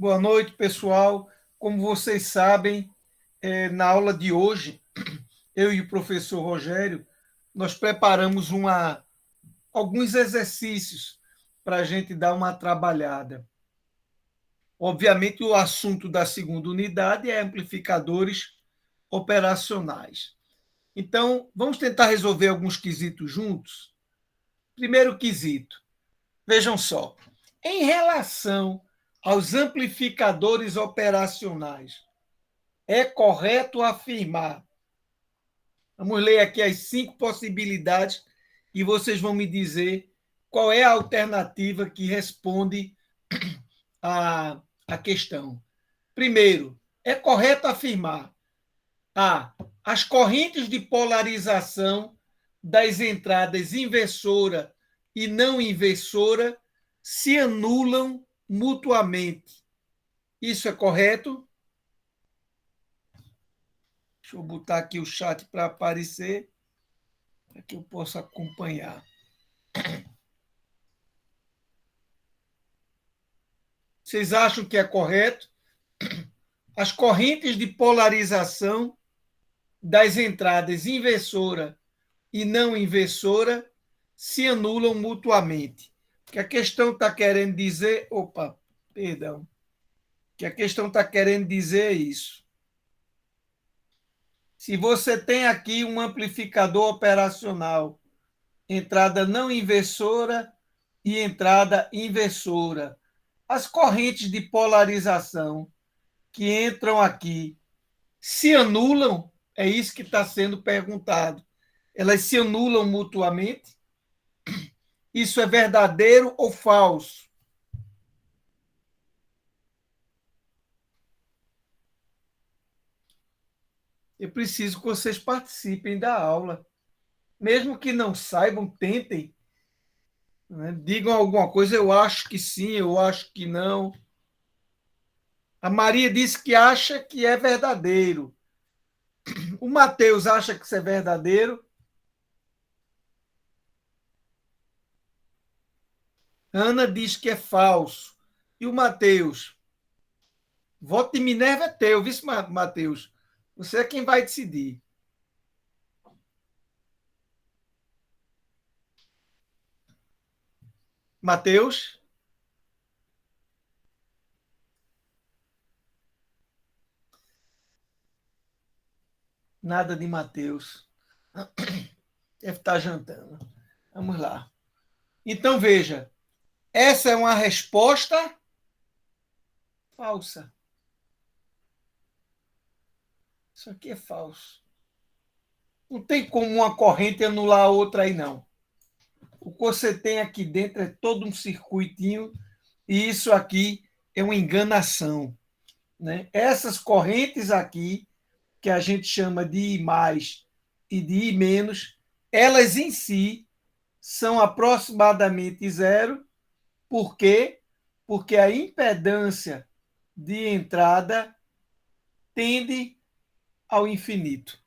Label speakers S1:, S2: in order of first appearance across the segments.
S1: Boa noite, pessoal. Como vocês sabem, na aula de hoje, eu e o professor Rogério, nós preparamos alguns exercícios para a gente dar uma trabalhada. Obviamente, o assunto da segunda unidade é amplificadores operacionais. Então, vamos tentar resolver alguns quesitos juntos? Primeiro quesito, vejam só. Em relação aos amplificadores operacionais, é correto afirmar. Vamos ler aqui as 5 possibilidades e vocês vão me dizer qual é a alternativa que responde a questão. Primeiro, é correto afirmar: A. As correntes de polarização das entradas inversora e não inversora se anulam mutuamente. Isso é correto? Deixa eu botar aqui o chat para aparecer, para que eu possa acompanhar. Vocês acham que é correto? As correntes de polarização das entradas inversora e não inversora se anulam mutuamente. O que a questão está querendo dizer... Opa, perdão. O que a questão está querendo dizer é isso. Se você tem aqui um amplificador operacional, entrada não inversora e entrada inversora, as correntes de polarização que entram aqui se anulam? É isso que está sendo perguntado. Elas se anulam mutuamente? Isso é verdadeiro ou falso? Eu preciso que vocês participem da aula. Mesmo que não saibam, tentem. Né? Digam alguma coisa, eu acho que sim, eu acho que não. A Maria disse que acha que é verdadeiro. O Matheus acha que isso é verdadeiro. Ana diz que é falso. E o Matheus? Voto de Minerva é teu, viu, Matheus? Você é quem vai decidir. Matheus? Nada de Matheus. Deve estar jantando. Vamos lá. Então, veja. Essa é uma resposta falsa. Isso aqui é falso. Não tem como uma corrente anular a outra aí, não. O que você tem aqui dentro é todo um circuitinho e isso aqui é uma enganação. Né? Essas correntes aqui, que a gente chama de I mais e de I menos, elas em si são aproximadamente zero. Por quê? Porque a impedância de entrada tende ao infinito.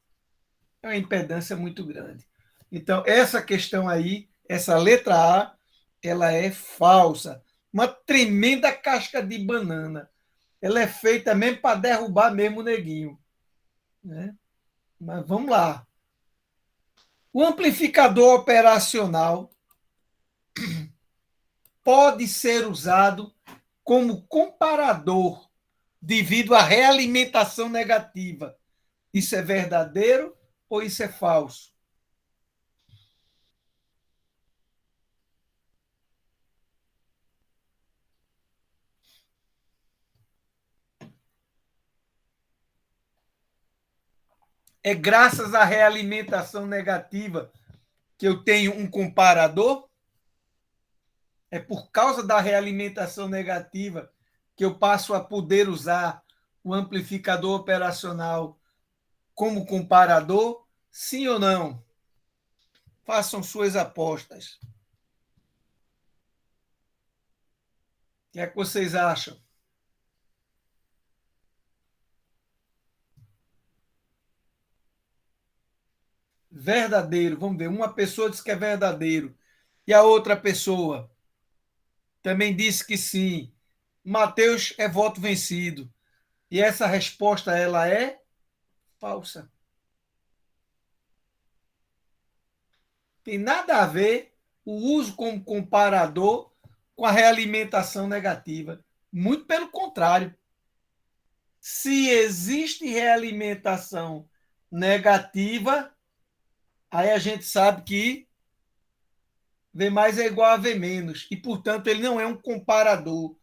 S1: É uma impedância muito grande. Então, essa questão aí, essa letra A, ela é falsa. Uma tremenda casca de banana. Ela é feita mesmo para derrubar mesmo o neguinho. Né? Mas vamos lá. O amplificador operacional pode ser usado como comparador devido à realimentação negativa. Isso é verdadeiro ou isso é falso? É graças à realimentação negativa que eu tenho um comparador? É por causa da realimentação negativa que eu passo a poder usar o amplificador operacional como comparador? Sim ou não? Façam suas apostas. O que é que vocês acham? Verdadeiro. Vamos ver. Uma pessoa diz que é verdadeiro e a outra pessoa também disse que sim. Mateus é voto vencido. E essa resposta ela é falsa. Tem nada a ver o uso como comparador com a realimentação negativa. Muito pelo contrário. Se existe realimentação negativa, aí a gente sabe que V mais é igual a V menos. E, portanto, ele não é um comparador.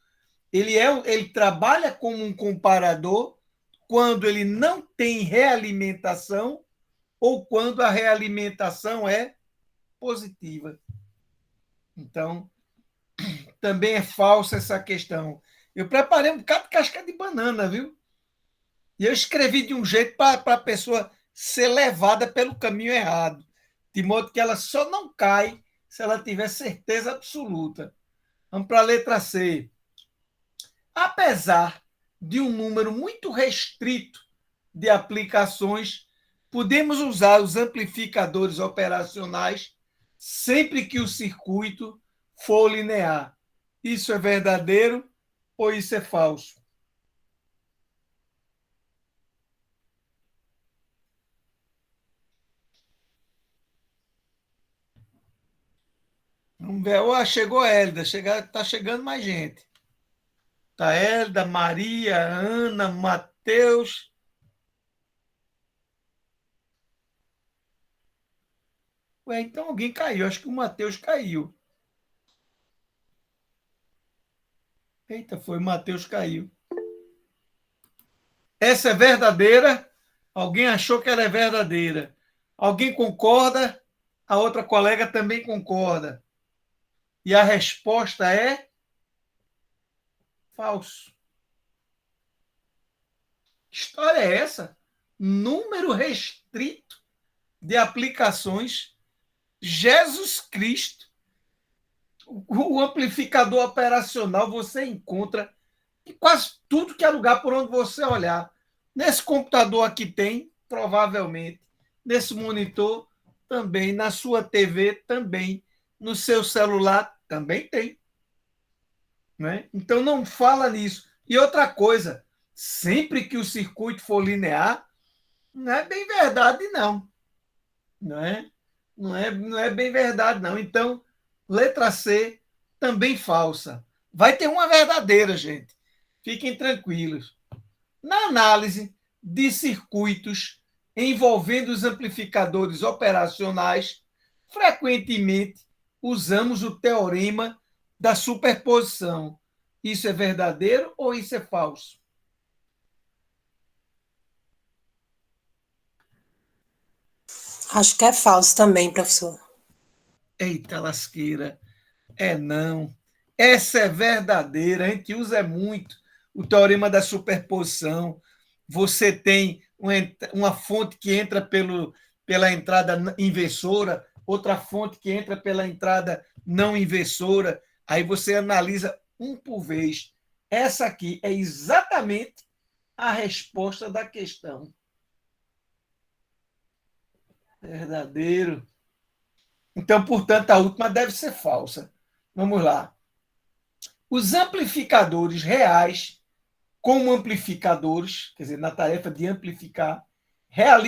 S1: Ele trabalha como um comparador quando ele não tem realimentação ou quando a realimentação é positiva. Então, também é falsa essa questão. Eu preparei um bocado de casca de banana, viu? E eu escrevi de um jeito para a pessoa ser levada pelo caminho errado, de modo que ela só não cai se ela tiver certeza absoluta. Vamos para a letra C. Apesar de um número muito restrito de aplicações, podemos usar os amplificadores operacionais sempre que o circuito for linear. Isso é verdadeiro ou isso é falso? Vamos ver. Oh, chegou a Hélida, está chegando mais gente. Tá Hélida, Maria, Ana, Matheus. Ué, então alguém caiu. Acho que o Matheus caiu. Eita, foi, o Matheus caiu. Essa é verdadeira? Alguém achou que ela é verdadeira? Alguém concorda? A outra colega também concorda. E a resposta é falso. Que história é essa? Número restrito de aplicações. Jesus Cristo. O amplificador operacional você encontra em quase tudo que é lugar por onde você olhar. Nesse computador aqui tem, provavelmente. Nesse monitor também. Na sua TV também. No seu celular também tem. Né? Então não fala nisso. E outra coisa, sempre que o circuito for linear, não é bem verdade, não. Não é? Não é bem verdade, não. Então, letra C, também falsa. Vai ter uma verdadeira, gente. Fiquem tranquilos. Na análise de circuitos envolvendo os amplificadores operacionais, frequentemente usamos o teorema da superposição. Isso é verdadeiro ou isso é falso?
S2: Acho que é falso também, professor.
S1: Eita lasqueira. É não. Essa é verdadeira. A gente usa muito o teorema da superposição. Você tem uma fonte que entra pela entrada inversora, outra fonte que entra pela entrada não inversora. Aí você analisa um por vez. Essa aqui é exatamente a resposta da questão. Verdadeiro. Então, portanto, a última deve ser falsa. Vamos lá. Os amplificadores reais, como amplificadores, quer dizer, na tarefa de amplificar,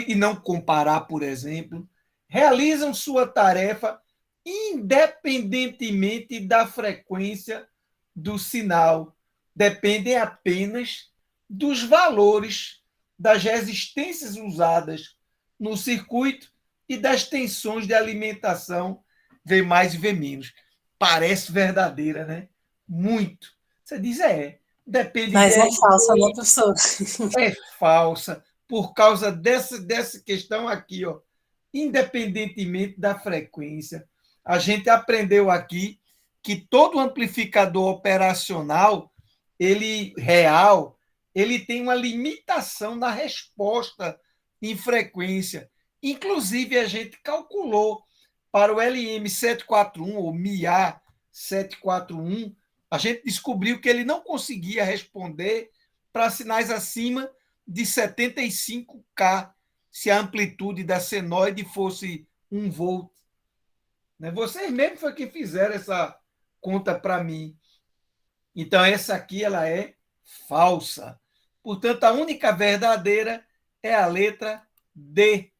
S1: e não comparar, por exemplo, realizam sua tarefa independentemente da frequência do sinal. Dependem apenas dos valores das resistências usadas no circuito e das tensões de alimentação V mais e V menos. Parece verdadeira, né? Muito. Você diz, depende
S2: Mas é
S1: de.
S2: falsa, né, professor?
S1: É falsa, por causa dessa questão aqui, ó. Independentemente da frequência. A gente aprendeu aqui que todo amplificador operacional, ele real, ele tem uma limitação na resposta em frequência. Inclusive, a gente calculou para o LM741 ou MIA 741, a gente descobriu que ele não conseguia responder para sinais acima de 75K, se a amplitude da senoide fosse 1 volt. Vocês mesmos foi que fizeram essa conta para mim. Então, essa aqui ela é falsa. Portanto, a única verdadeira é a letra D.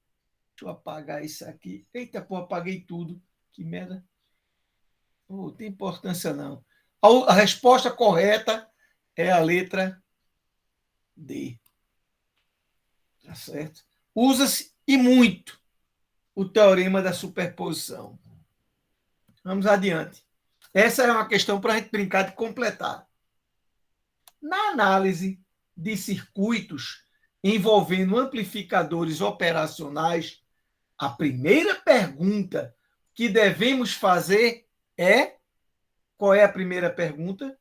S1: Deixa eu apagar isso aqui. Eita, pô, apaguei tudo. Que merda. Não tem importância, não. A resposta correta é a letra D. Tá certo? Usa-se e muito o teorema da superposição. Vamos adiante. Essa é uma questão para a gente brincar de completar. Na análise de circuitos envolvendo amplificadores operacionais, a primeira pergunta que devemos fazer é: qual é a primeira pergunta?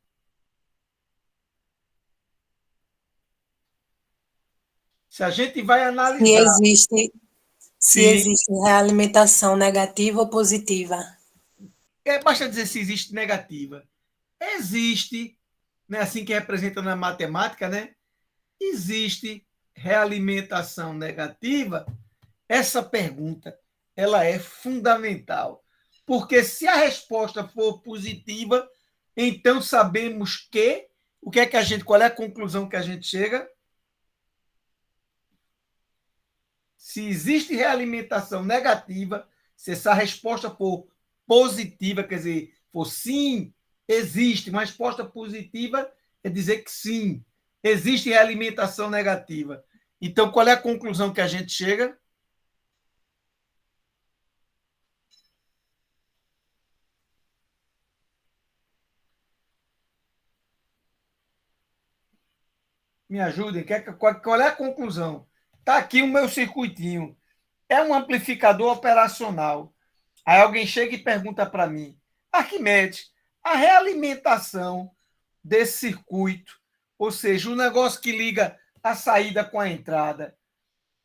S1: Se a gente vai
S2: Se
S1: analisar
S2: existe, se
S1: se
S2: existe realimentação negativa ou positiva.
S1: basta dizer se existe negativa. Existe, né, assim que representa na matemática, né? Existe realimentação negativa? Essa pergunta ela é fundamental, porque se a resposta for positiva, então sabemos que o que é que a gente, qual é a conclusão que a gente chega? Se existe realimentação negativa, se essa resposta for positiva, quer dizer, for sim, existe. Uma resposta positiva é dizer que sim, existe realimentação negativa. Então, qual é a conclusão que a gente chega? Me ajudem, qual é a conclusão? Está aqui o meu circuitinho. É um amplificador operacional. Aí alguém chega e pergunta para mim: Arquimedes, a realimentação desse circuito, ou seja, o negócio que liga a saída com a entrada,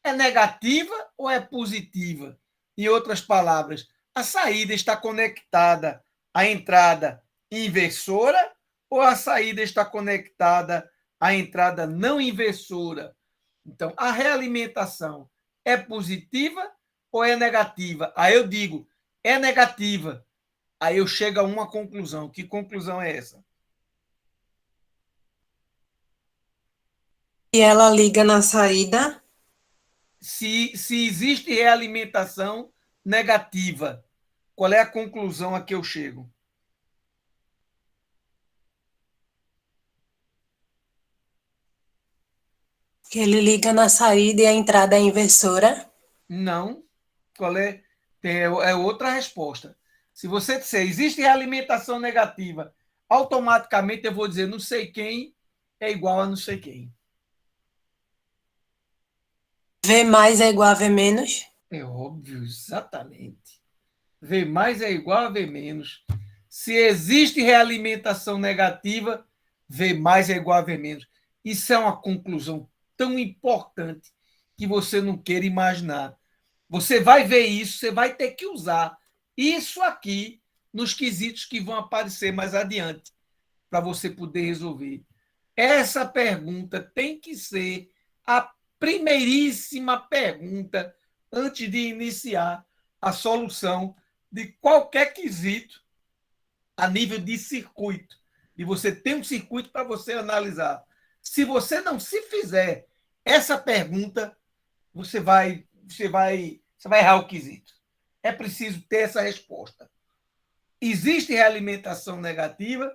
S1: é negativa ou é positiva? Em outras palavras, a saída está conectada à entrada inversora ou a saída está conectada à entrada não inversora? Então, a realimentação é positiva ou é negativa? Aí eu digo, é negativa. Aí eu chego a uma conclusão. Que conclusão é essa?
S2: E ela liga na saída,
S1: Se existe realimentação negativa, qual é a conclusão a que eu chego?
S2: que ele liga na saída e a entrada é inversora.
S1: Não. Qual é? É outra resposta. Se você disser existe realimentação negativa, automaticamente eu vou dizer não sei quem é igual a não sei quem.
S2: V mais é igual a V menos.
S1: É óbvio, exatamente. V mais é igual a V menos. Se existe realimentação negativa, V mais é igual a V menos. Isso é uma conclusão tão importante que você não queira imaginar. Você vai ver isso, você vai ter que usar isso aqui nos quesitos que vão aparecer mais adiante para você poder resolver. Essa pergunta tem que ser a primeiríssima pergunta antes de iniciar a solução de qualquer quesito a nível de circuito. E você tem um circuito para você analisar. Se você não se fizer essa pergunta, você vai errar o quesito. É preciso ter essa resposta. Existe realimentação negativa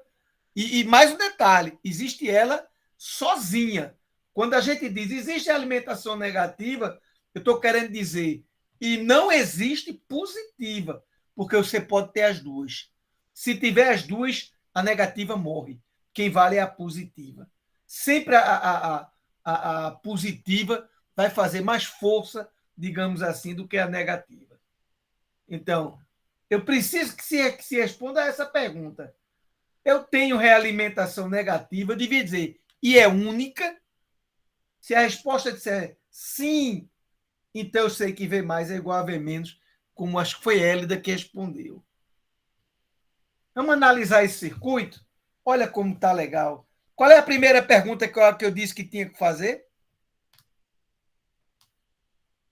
S1: e mais um detalhe, existe ela sozinha. Quando a gente diz existe alimentação negativa, eu estou querendo dizer e não existe positiva, porque você pode ter as duas. Se tiver as duas, a negativa morre. Quem vale é a positiva. Sempre a positiva vai fazer mais força, digamos assim, do que a negativa. Então, eu preciso que se responda a essa pergunta. Eu tenho realimentação negativa, eu devia dizer, e é única. Se a resposta disser sim, então eu sei que V mais é igual a V menos, como acho que foi Hélida que respondeu. Vamos analisar esse circuito? Olha como está legal. Qual é a primeira pergunta que eu disse que tinha que fazer?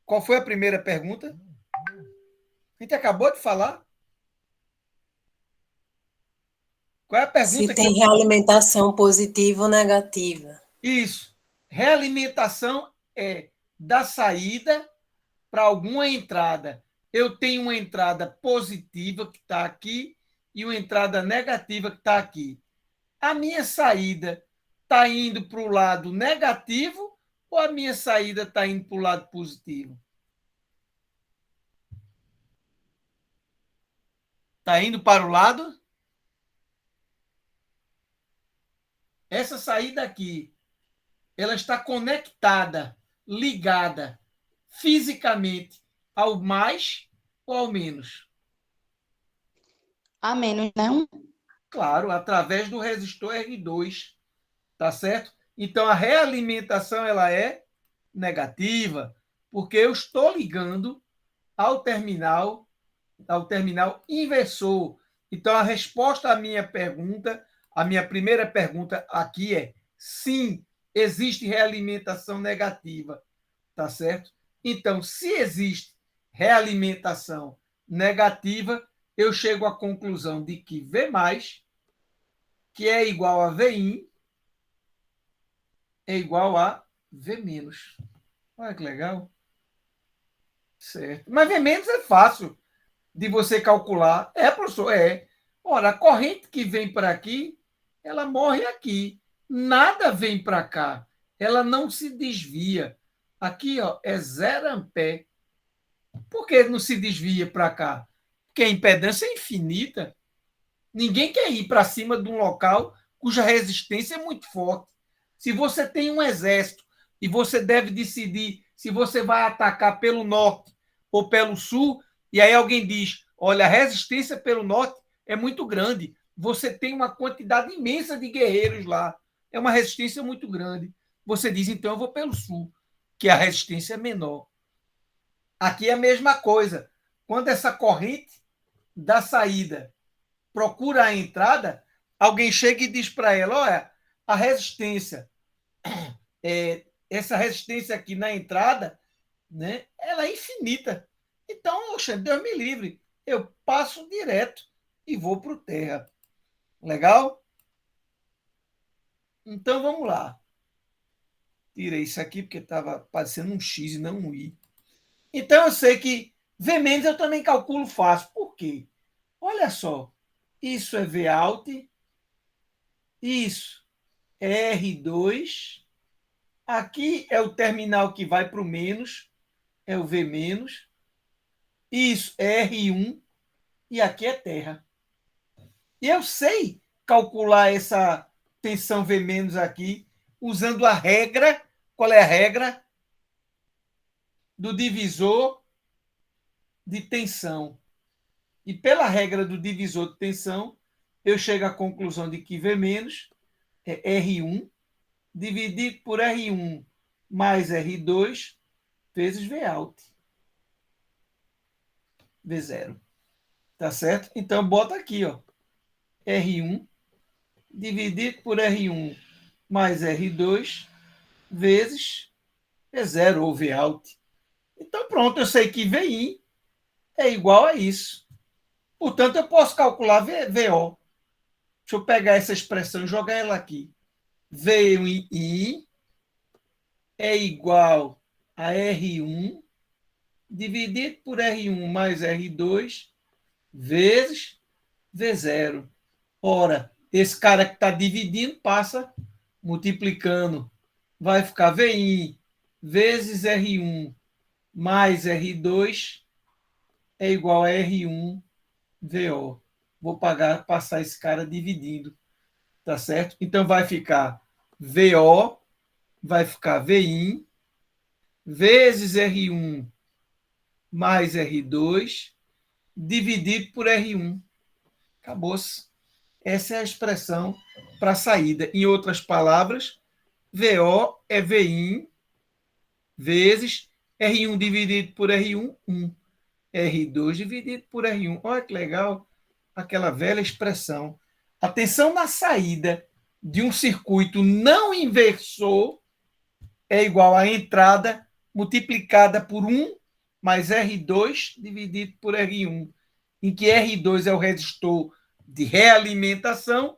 S1: Qual foi a primeira pergunta? A gente acabou de falar. Qual é a
S2: Se
S1: pergunta que eu...
S2: tem realimentação positiva ou negativa.
S1: Isso. Realimentação é da saída para alguma entrada. Eu tenho uma entrada positiva que está aqui e uma entrada negativa que está aqui. A minha saída está indo para o lado negativo ou a minha saída está indo para o lado positivo? Está indo para o lado? Essa saída aqui, ela está conectada, ligada fisicamente ao mais ou ao menos?
S3: A menos, não?
S1: Claro, através do resistor R2, tá certo? Então a realimentação ela é negativa, porque eu estou ligando ao terminal inversor. Então a resposta à minha pergunta, a minha primeira pergunta aqui é sim, existe realimentação negativa, tá certo? Então, se existe realimentação negativa, eu chego à conclusão de que V+, que é igual a Vin, é igual a V-. Olha que legal. Certo. Mas V- é fácil de você calcular. É, professor? É. Ora, a corrente que vem para aqui, ela morre aqui. Nada vem para cá. Ela não se desvia. Aqui, ó, é 0 ampere. Por que não se desvia para cá? Porque a impedância é infinita. Ninguém quer ir para cima de um local cuja resistência é muito forte. Se você tem um exército e você deve decidir se você vai atacar pelo norte ou pelo sul, e aí alguém diz: olha, a resistência pelo norte é muito grande, você tem uma quantidade imensa de guerreiros lá, é uma resistência muito grande. Você diz: então eu vou pelo sul, que a resistência é menor. Aqui é a mesma coisa. Quando essa corrente da saída procura a entrada, alguém chega e diz para ela: olha, a resistência, essa resistência aqui na entrada, né, ela é infinita. Então, oxe, Deus me livre, eu passo direto e vou para o terra. Legal? Então, vamos lá. Tirei isso aqui porque estava parecendo um X e não um I. Então, eu sei que V- eu também calculo fácil. Por quê? Olha só, isso é V alt, isso é R2, aqui é o terminal que vai para o menos, é o V-. Isso é R1 e aqui é terra. E eu sei calcular essa tensão V- aqui usando a regra. Qual é a regra? Do divisor de tensão. E pela regra do divisor de tensão, eu chego à conclusão de que V- é R1 dividido por R1 mais R2 vezes V alt. V0. Tá certo? Então, bota aqui, ó. R1 dividido por R1 mais R2 vezes V0 ou V alt. Então, pronto, eu sei que VI é igual a isso. Portanto, eu posso calcular VO. Deixa eu pegar essa expressão e jogar ela aqui. VI é igual a R1 dividido por R1 mais R2 vezes V0. Ora, esse cara que está dividindo passa multiplicando. Vai ficar VI vezes R1 mais R2 é igual a R1 VO. Vou passar esse cara dividindo, tá certo? Então vai ficar VO, vai ficar VI vezes R1 mais R2 dividido por R1. Acabou-se. Essa é a expressão para a saída. Em outras palavras, VO é VI vezes R1 dividido por R1, 1. R2 dividido por R1. Olha que legal aquela velha expressão. A tensão na saída de um circuito não inversor é igual à entrada multiplicada por 1 mais R2 dividido por R1, em que R2 é o resistor de realimentação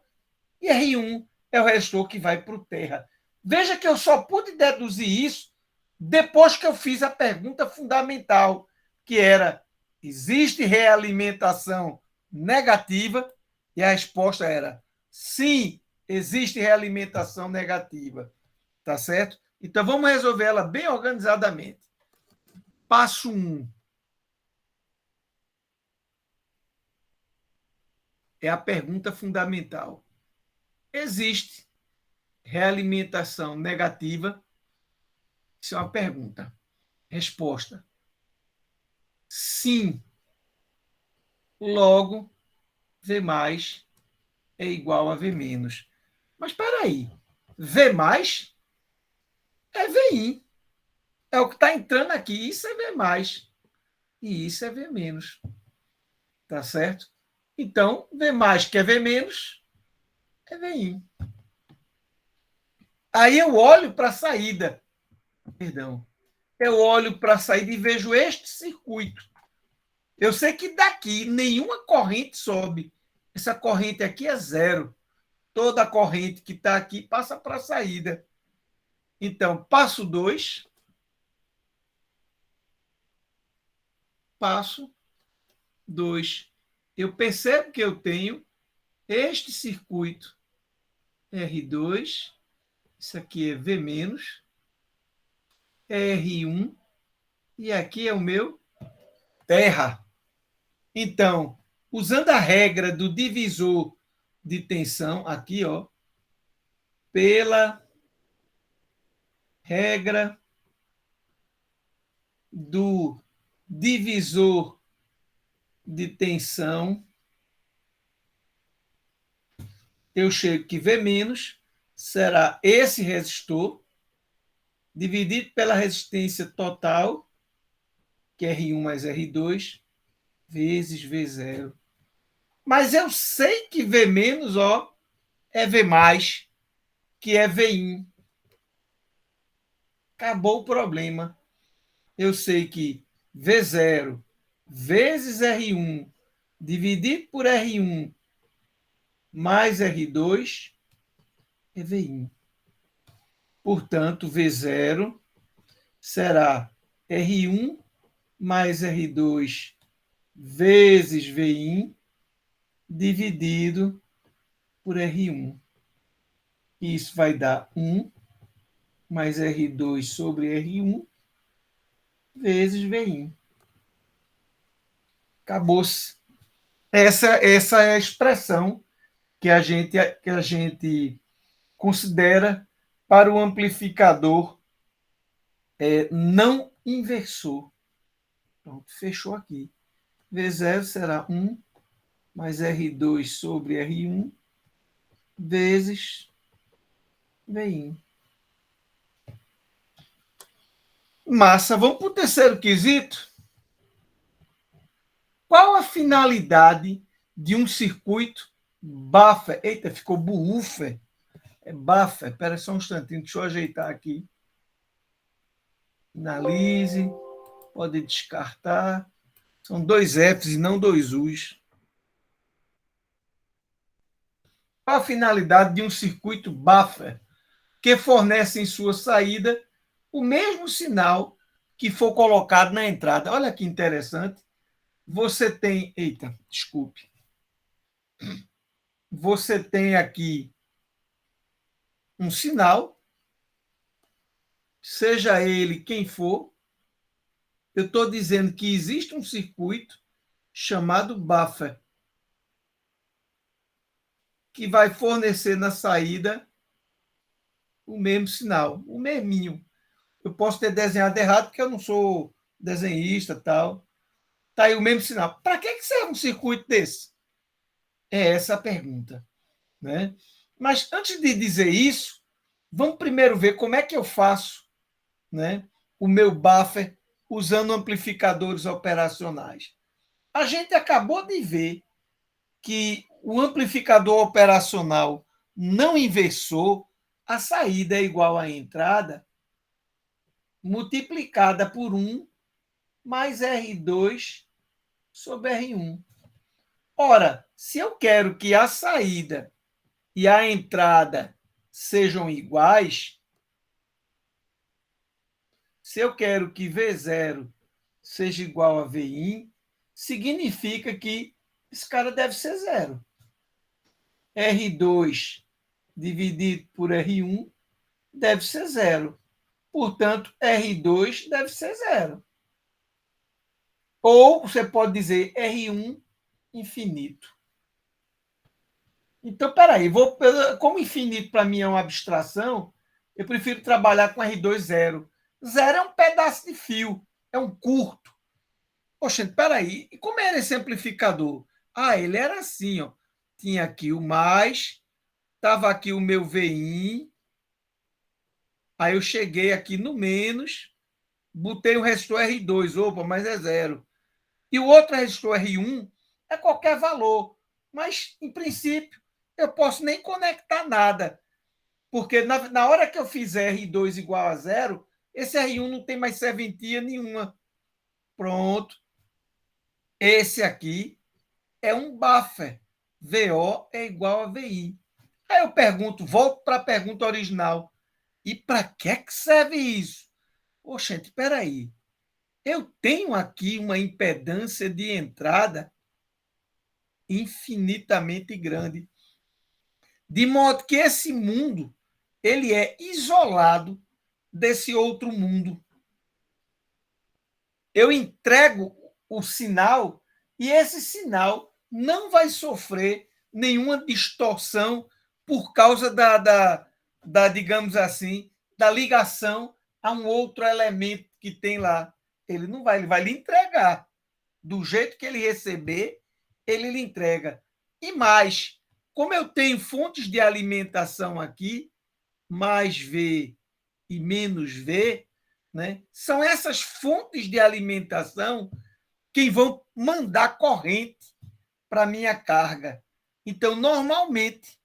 S1: e R1 é o resistor que vai para o terra. Veja que eu só pude deduzir isso depois que eu fiz a pergunta fundamental, que era: existe realimentação negativa? E a resposta era: sim, existe realimentação negativa. Tá certo? Então vamos resolver ela bem organizadamente. Passo 1. É a pergunta fundamental. Existe realimentação negativa? Isso é uma pergunta. Resposta: sim. Logo, V mais é igual a V menos. Mas espera aí. V mais é VI. É o que está entrando aqui. Isso é V mais. E isso é V menos. Tá certo? Então, V mais que é V menos é VI. Aí eu olho para a saída. Perdão. Eu olho para a saída e vejo este circuito. Eu sei que daqui nenhuma corrente sobe. Essa corrente aqui é zero. Toda a corrente que está aqui passa para a saída. Então, passo 2. Passo 2. Eu percebo que eu tenho este circuito R2. Isso aqui é V menos. R1. E aqui é o meu terra. Então, usando a regra do divisor de tensão, aqui, ó, pela regra do divisor de tensão, eu chego que V menos será esse resistor dividido pela resistência total, que é R1 mais R2, vezes V0. Mas eu sei que V menos, ó, é V mais, que é VI. Acabou o problema. Eu sei que V0 vezes R1 dividido por R1 mais R2 é VI. Portanto, V0 será R1 mais R2 vezes VI dividido por R1. Isso vai dar 1 mais R2 sobre R1 vezes VI. Acabou-se. Essa é a expressão que a gente considera para o amplificador não inversor. Pronto, fechou aqui. V0 será 1 mais R2 sobre R1 vezes VI. Massa. Vamos para o terceiro quesito. Qual a finalidade de um circuito buffer? Eita, ficou buffer. É buffer. Espera só um instantinho, deixa eu ajeitar aqui. Finalize. Pode descartar. São 2 Fs e não 2 Us. Qual a finalidade de um circuito buffer que fornece em sua saída o mesmo sinal que for colocado na entrada? Olha que interessante. Você tem... Eita, desculpe. Você tem aqui um sinal, seja ele quem for. Eu estou dizendo que existe um circuito chamado buffer que vai fornecer na saída o mesmo sinal, o mesminho. Eu posso ter desenhado errado porque eu não sou desenhista tal. Está aí o mesmo sinal. Para que serve um circuito desse? É essa a pergunta, né? Mas antes de dizer isso, vamos primeiro ver como é que eu faço, né, o meu buffer usando amplificadores operacionais. A gente acabou de ver que o amplificador operacional não inversor, a saída é igual à entrada multiplicada por 1 mais R2 sobre R1. Ora, se eu quero que a saída e a entrada sejam iguais, se eu quero que V0 seja igual a Vin, significa que esse cara deve ser zero. R2 dividido por R1 deve ser zero. Portanto, R2 deve ser zero. Ou você pode dizer R1 infinito. Então, peraí, como infinito para mim é uma abstração, eu prefiro trabalhar com R2 zero. Zero é um pedaço de fio, é um curto. Poxa, peraí, e como era esse amplificador? Ah, ele era assim, ó. Tinha aqui o mais, estava aqui o meu Vin, aí eu cheguei aqui no menos, botei o resistor R2, opa, mas é zero. E o outro resistor R1 é qualquer valor, mas, em princípio, eu posso nem conectar nada, porque na hora que eu fizer R2 igual a zero, esse R1 não tem mais serventia nenhuma. Pronto. Esse aqui é um buffer. VO é igual a VI. Aí eu pergunto, volto para a pergunta original. E para que serve isso? Poxa, gente, espera aí. Eu tenho aqui uma impedância de entrada infinitamente grande, de modo que esse mundo ele é isolado desse outro mundo. Eu entrego o sinal e esse sinal não vai sofrer nenhuma distorção por causa digamos assim, da ligação a um outro elemento que tem lá. Ele não vai, ele vai lhe entregar. Do jeito que ele receber, ele lhe entrega. E mais, como eu tenho fontes de alimentação aqui, mais V e menos V, né? São essas fontes de alimentação que vão mandar corrente para a minha carga. Então, normalmente,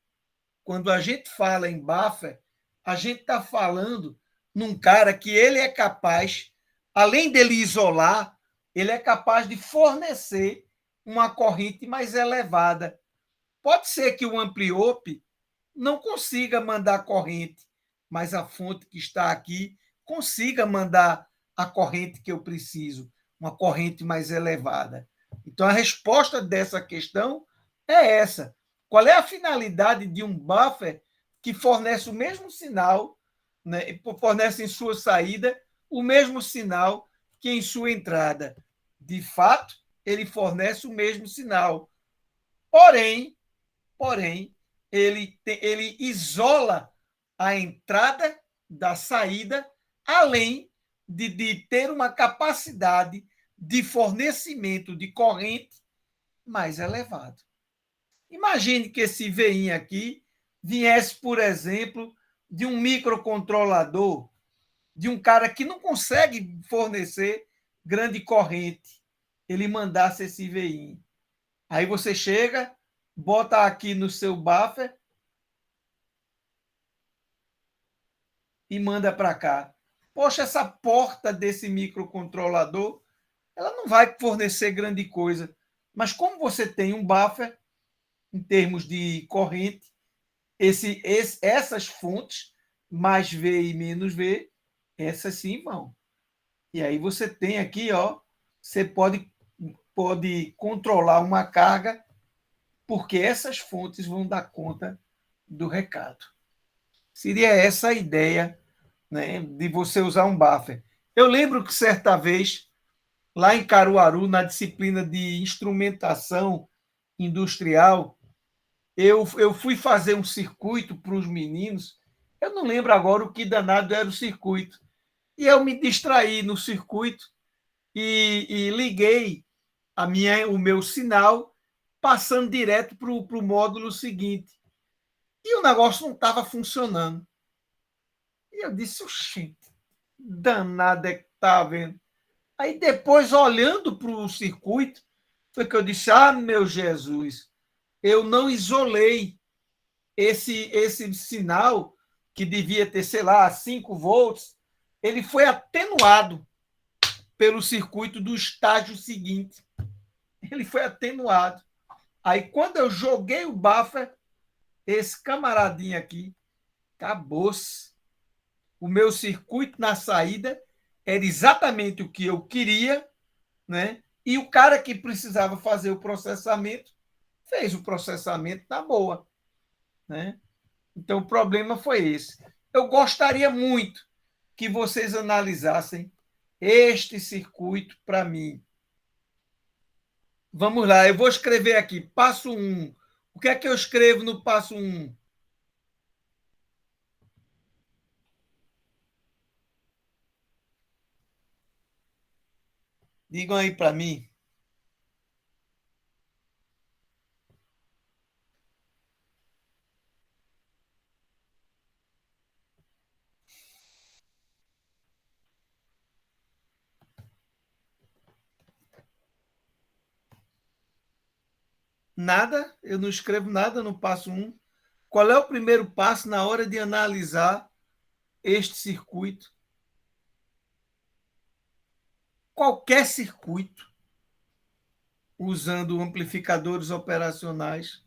S1: quando a gente fala em buffer, a gente está falando num cara que ele é capaz, além dele isolar, ele é capaz de fornecer uma corrente mais elevada. Pode ser que o ampliope não consiga mandar corrente, mas a fonte que está aqui consiga mandar a corrente que eu preciso, uma corrente mais elevada. Então, a resposta dessa questão é essa. Qual é a finalidade de um buffer que fornece o mesmo sinal, né, fornece em sua saída o mesmo sinal que em sua entrada? De fato, ele fornece o mesmo sinal. Porém, ele isola a entrada da saída, além de ter uma capacidade de fornecimento de corrente mais elevado. Imagine que esse veinho aqui viesse, por exemplo, de um microcontrolador, de um cara que não consegue fornecer grande corrente. Ele mandasse esse veinho. Aí você chega, bota aqui no seu buffer e manda para cá. Poxa, essa porta desse microcontrolador, ela não vai fornecer grande coisa. Mas como você tem um buffer, em termos de corrente, essas fontes, mais V e menos V, essas sim vão. E aí você tem aqui, ó, você pode controlar uma carga, porque essas fontes vão dar conta do recado. Seria essa a ideia, né, de você usar um buffer. Eu lembro que certa vez, lá em Caruaru, na disciplina de instrumentação industrial, eu fui fazer um circuito para os meninos. Eu não lembro agora o que danado era o circuito. E eu me distraí no circuito e liguei o meu sinal, passando direto para o módulo seguinte. E o negócio não estava funcionando. E eu disse, oxente, danado é que tá vendo. Aí depois, olhando para o circuito, foi que eu disse, ah, meu Jesus, eu não isolei esse sinal, que devia ter, sei lá, 5 volts, ele foi atenuado pelo circuito do estágio seguinte. Ele foi atenuado. Aí, quando eu joguei o buffer, esse camaradinho aqui, acabou-se. O meu circuito na saída era exatamente o que eu queria, né? E o cara que precisava fazer o processamento fez o processamento na boa, né? Então o problema foi esse. Eu gostaria muito que vocês analisassem este circuito para mim. Vamos lá, eu vou escrever aqui, passo 1. O que é que eu escrevo no passo 1? Digam aí para mim. Nada, eu não escrevo nada no passo 1. Qual é o primeiro passo na hora de analisar este circuito? Qualquer circuito, usando amplificadores operacionais,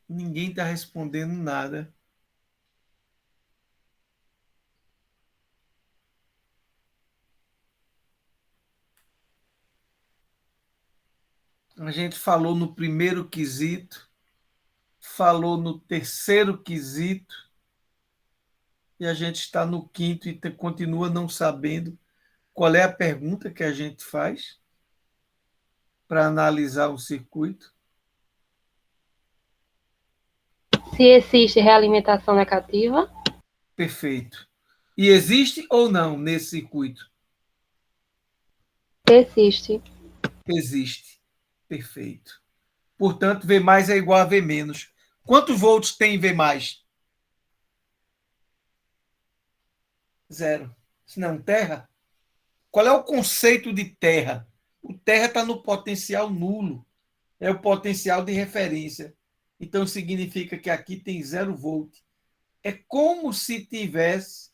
S1: ninguém está respondendo nada. A gente falou no primeiro quesito, falou no terceiro quesito, e a gente está no quinto e continua não sabendo qual é a pergunta que a gente faz para analisar um circuito.
S3: Se existe realimentação negativa.
S1: Perfeito. E existe ou não nesse circuito?
S3: Existe.
S1: Existe. Perfeito. Portanto, V mais é igual a V menos. Quantos volts tem V mais? 0. Se não, terra? Qual é o conceito de terra? O terra está no potencial nulo. É o potencial de referência. Então, significa que aqui tem 0 volt. É como se tivesse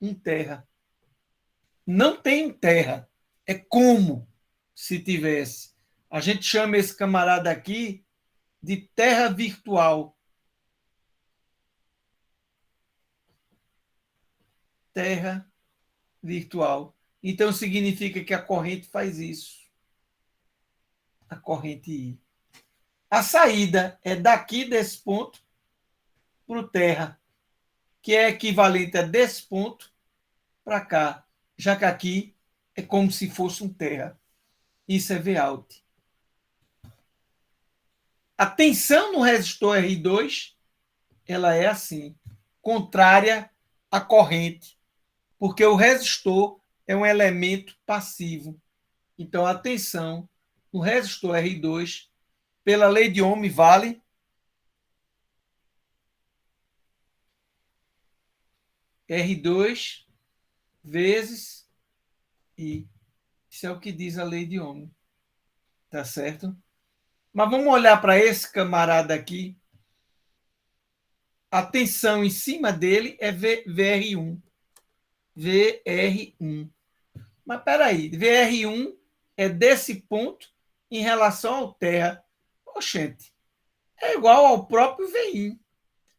S1: um terra. Não tem terra. É como se tivesse. A gente chama esse camarada aqui de terra virtual. Terra virtual. Então, significa que a corrente faz isso. A corrente I. A saída é daqui desse ponto para o terra, que é equivalente a desse ponto para cá, já que aqui é como se fosse um terra. Isso é Vout. A tensão no resistor R2 ela é assim, contrária à corrente, porque o resistor é um elemento passivo. Então, a tensão no resistor R2, pela lei de Ohm, vale R2 vezes I. Isso é o que diz a lei de Ohm. Tá certo? Mas vamos olhar para esse camarada aqui. A tensão em cima dele é VR1. VR1. Mas peraí, VR1 é desse ponto em relação ao terra. Oxente, é igual ao próprio VIN.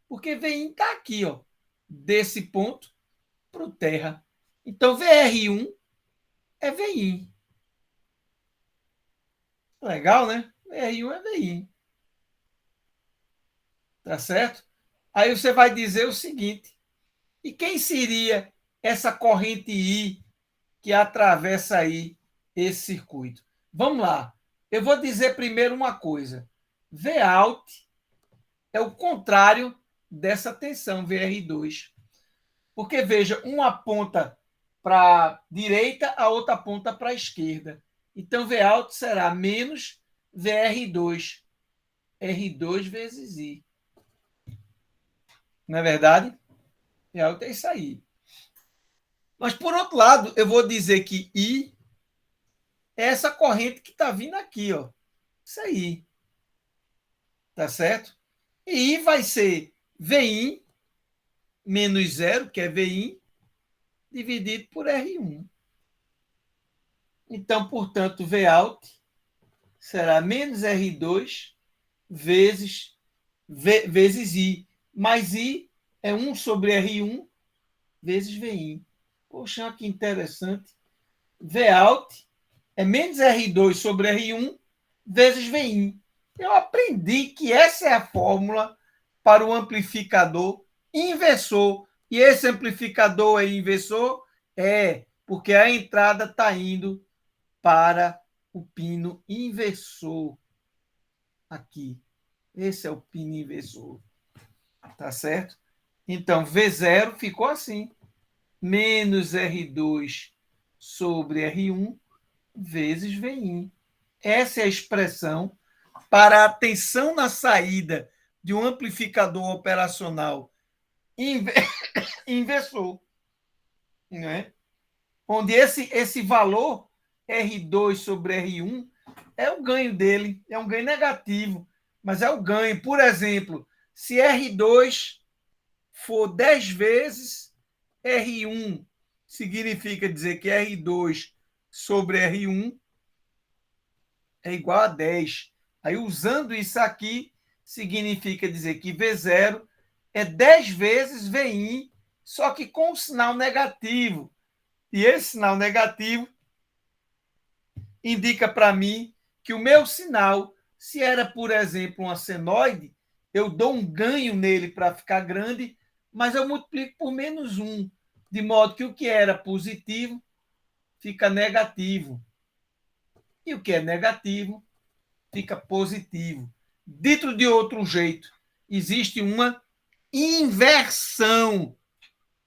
S1: Porque VIN está aqui, ó, desse ponto para o terra. Então, VR1 é VIN. Legal, né? VR1 é VIN. Tá certo? Aí você vai dizer o seguinte: e quem seria essa corrente I que atravessa aí esse circuito? Vamos lá. Eu vou dizer primeiro uma coisa. Vout é o contrário dessa tensão VR2. Porque, veja, uma aponta para a direita, a outra aponta para a esquerda. Então, Vout será menos VR2. R2 vezes I. Não é verdade? Vout é isso aí. Mas, por outro lado, eu vou dizer que I é essa corrente que está vindo aqui, ó. Isso aí. Tá certo? E I vai ser Vin menos 0, que é Vin, dividido por R1. Então, portanto, Vout será menos R2 vezes I. Mais I é 1 sobre R1 vezes Vin. Poxa, que interessante. Vout é menos R2 sobre R1 vezes Vin. Eu aprendi que essa é a fórmula para o amplificador inversor. E esse amplificador é inversor? É, porque a entrada está indo para o pino inversor. Aqui. Esse é o pino inversor. Tá certo? Então, V0 ficou assim. Menos R2 sobre R1 vezes Vin. Essa é a expressão para a tensão na saída de um amplificador operacional inversor, né? Onde esse valor R2 sobre R1 é o ganho dele, é um ganho negativo, mas é o ganho. Por exemplo, se R2 for 10 vezes R1, significa dizer que R2 sobre R1 é igual a 10. Aí, usando isso aqui, significa dizer que V0 é 10 vezes Vin, só que com um sinal negativo. E esse sinal negativo indica para mim que o meu sinal, se era, por exemplo, uma senoide, eu dou um ganho nele para ficar grande, mas eu multiplico por menos 1, de modo que o que era positivo fica negativo. E o que é negativo fica positivo. Dito de outro jeito, existe uma inversão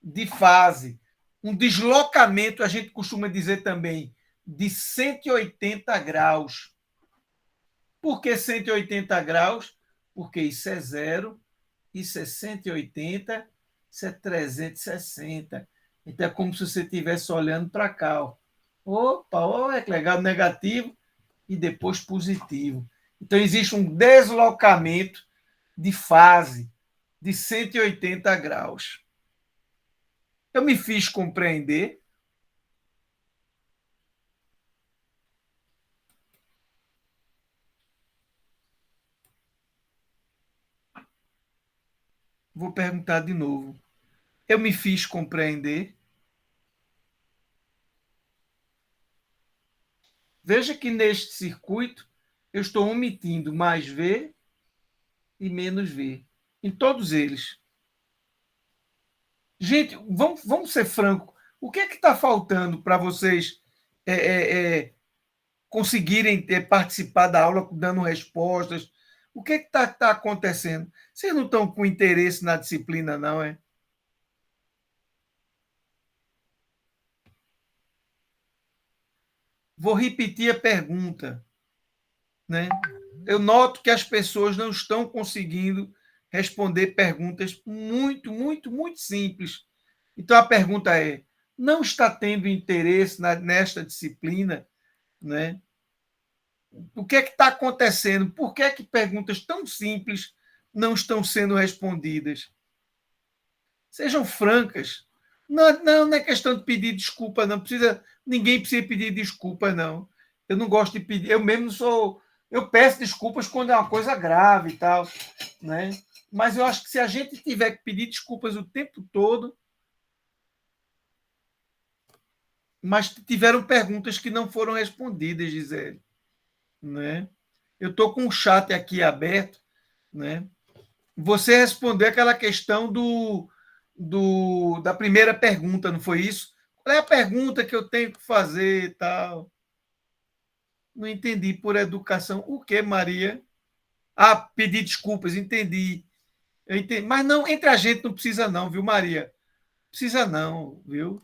S1: de fase, um deslocamento, a gente costuma dizer também, de 180 graus. Por que 180 graus? Porque isso é 0, isso é 180, isso é 360. Então é como se você estivesse olhando para cá. Ó. Opa, olha que legal, negativo e depois positivo. Então existe um deslocamento de fase de 180 graus. Eu me fiz compreender. Vou perguntar de novo. Eu me fiz compreender. Veja que neste circuito eu estou omitindo mais V e menos V. Em todos eles. Gente, vamos ser franco. O que é que está faltando para vocês conseguirem participar da aula dando respostas? O que está acontecendo? Vocês não estão com interesse na disciplina, não, é? Vou repetir a pergunta. Né? Eu noto que as pessoas não estão conseguindo responder perguntas muito, muito, muito simples. Então a pergunta é: não está tendo interesse nesta disciplina? Né? O que é que está acontecendo? Por que é que perguntas tão simples não estão sendo respondidas? Sejam francas. Não é questão de pedir desculpa, não precisa. Ninguém precisa pedir desculpa, não. Eu não gosto de pedir. Eu mesmo sou. Eu peço desculpas quando é uma coisa grave e tal, né? Mas eu acho que se a gente tiver que pedir desculpas o tempo todo, mas tiveram perguntas que não foram respondidas, Gisele, né? Eu estou com o chat aqui aberto, né? Você respondeu aquela questão da primeira pergunta, não foi isso? Qual é a pergunta que eu tenho que fazer e tal? Não entendi. Por educação. O que, Maria? Ah, pedir desculpas, entendi. Eu entendi. Mas não, entre a gente não precisa não, viu, Maria? Precisa não, viu?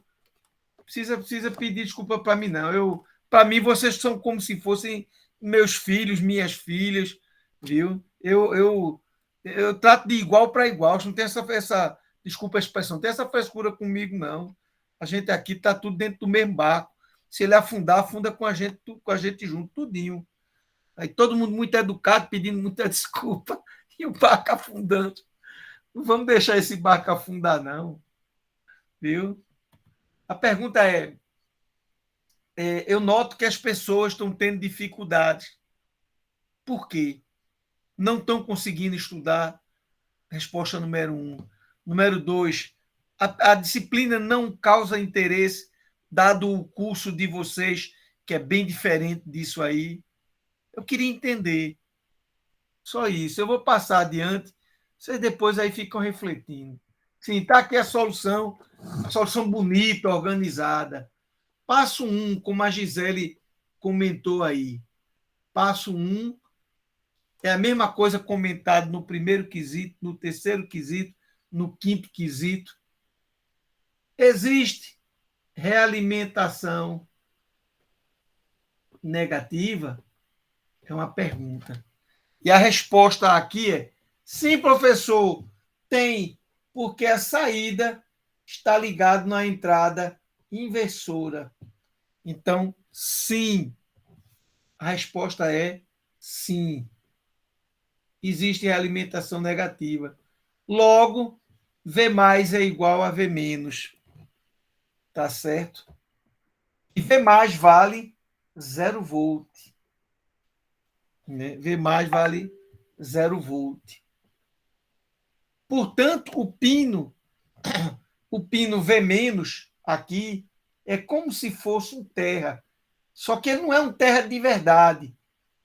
S1: Precisa pedir desculpa para mim, não. Para mim, vocês são como se fossem meus filhos, minhas filhas, viu? Eu trato de igual para igual. Não tem desculpa a expressão, não tem essa frescura comigo, não. A gente aqui está tudo dentro do mesmo barco. Se ele afundar, afunda com a gente junto, tudinho. Aí todo mundo muito educado, pedindo muita desculpa. E o barco afundando. Não vamos deixar esse barco afundar, não. Viu? A pergunta eu noto que as pessoas estão tendo dificuldade. Por quê? Não estão conseguindo estudar? Resposta número 1. Número 2, a disciplina não causa interesse, dado o curso de vocês, que é bem diferente disso aí. Eu queria entender. Só isso. Eu vou passar adiante, vocês depois aí ficam refletindo. Sim, está aqui a solução bonita, organizada. Passo 1, como a Gisele comentou aí. Passo 1 é a mesma coisa comentada no primeiro quesito, no terceiro quesito, no quinto quesito. Existe realimentação negativa? É uma pergunta. E a resposta aqui é: sim, professor, tem, porque a saída está ligada na entrada inversora. Então, sim. A resposta é sim. Existe realimentação negativa. Logo, V mais é igual a V menos. Tá certo? E V mais vale 0 volt. Né? V mais vale 0 volt. Portanto, o pino V menos aqui é como se fosse um terra. Só que ele não é um terra de verdade.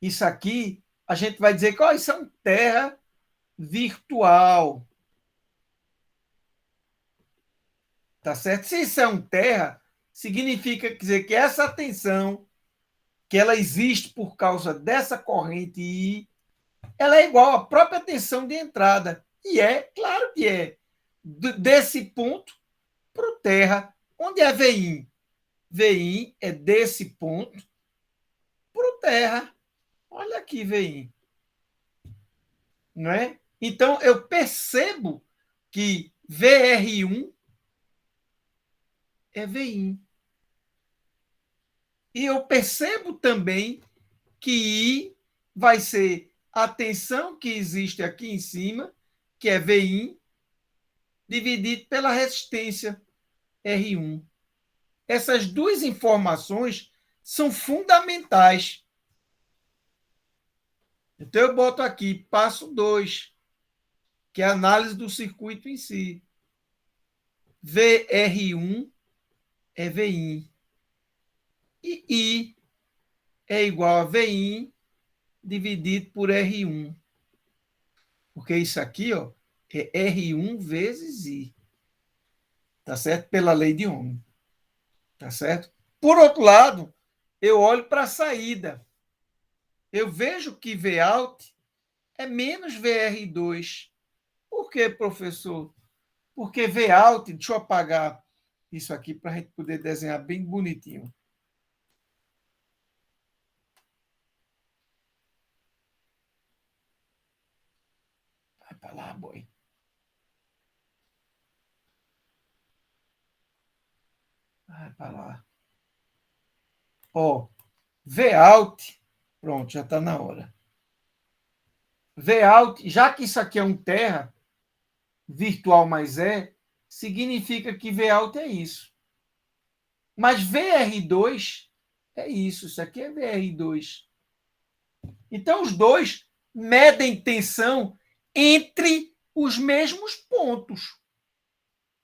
S1: Isso aqui, a gente vai dizer que isso é um terra virtual. Tá certo? Se isso é um terra, significa dizer que essa tensão, que ela existe por causa dessa corrente I, ela é igual à própria tensão de entrada. E claro que é. Desse ponto para o terra, onde é VI? VI é desse ponto para o terra. Olha aqui, VI. Não é? Então, eu percebo que VR1 é VI. E eu percebo também que I vai ser a tensão que existe aqui em cima, que é VI, dividido pela resistência R1. Essas duas informações são fundamentais. Então, eu boto aqui, passo 2, que é a análise do circuito em si. VR1 é VI. E I é igual a VI dividido por R1. Porque isso aqui é R1 vezes I. Tá certo? Pela lei de Ohm. Tá certo? Por outro lado, eu olho para a saída. Eu vejo que Vout é menos VR2. Por quê, professor? Porque Vout, deixa eu apagar isso aqui para a gente poder desenhar bem bonitinho. Vai para lá, boi. Vai para lá. Vout, pronto, já está na hora. Vout, já que isso aqui é um terra virtual mais significa que Vout é isso. Mas VR2 é isso. Isso aqui é VR2. Então, os dois medem tensão entre os mesmos pontos.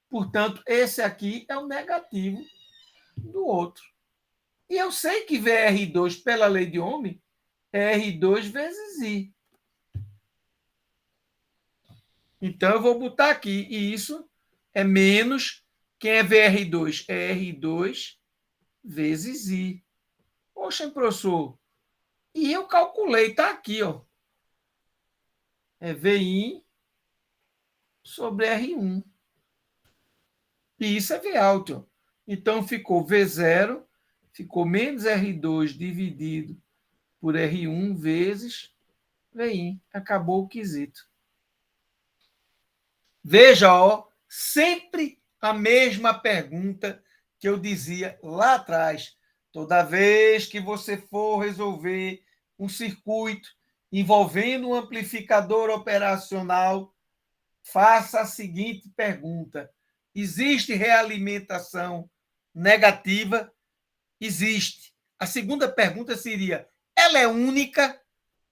S1: Portanto, esse aqui é o negativo do outro. E eu sei que VR2, pela lei de Ohm, é R2 vezes I. Então, eu vou botar aqui. E isso é menos. Quem é VR2? É R2 vezes I. Poxa, professor. E eu calculei, está aqui, É VI sobre R1. E isso é Vout. Então, ficou V0, ficou menos R2 dividido por R1 vezes VI. Acabou o quesito. Veja, sempre a mesma pergunta que eu dizia lá atrás. Toda vez que você for resolver um circuito envolvendo um amplificador operacional, faça a seguinte pergunta: existe realimentação negativa? Existe. A segunda pergunta seria: ela é única?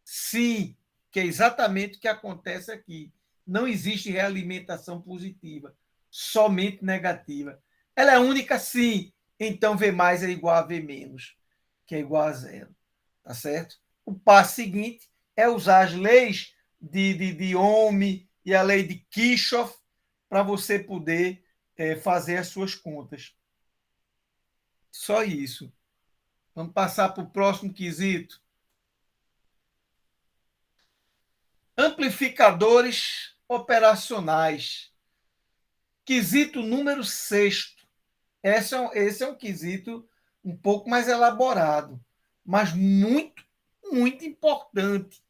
S1: Sim, que é exatamente o que acontece aqui. Não existe realimentação positiva, somente negativa. Ela é única? Sim. Então V mais é igual a V menos, que é igual a zero. Tá certo? O passo seguinte é usar as leis de Ohm e a lei de Kirchhoff para você poder fazer as suas contas. Só isso. Vamos passar para o próximo quesito. Amplificadores operacionais. Quesito número 6. Esse é um quesito um pouco mais elaborado, mas muito, muito importante.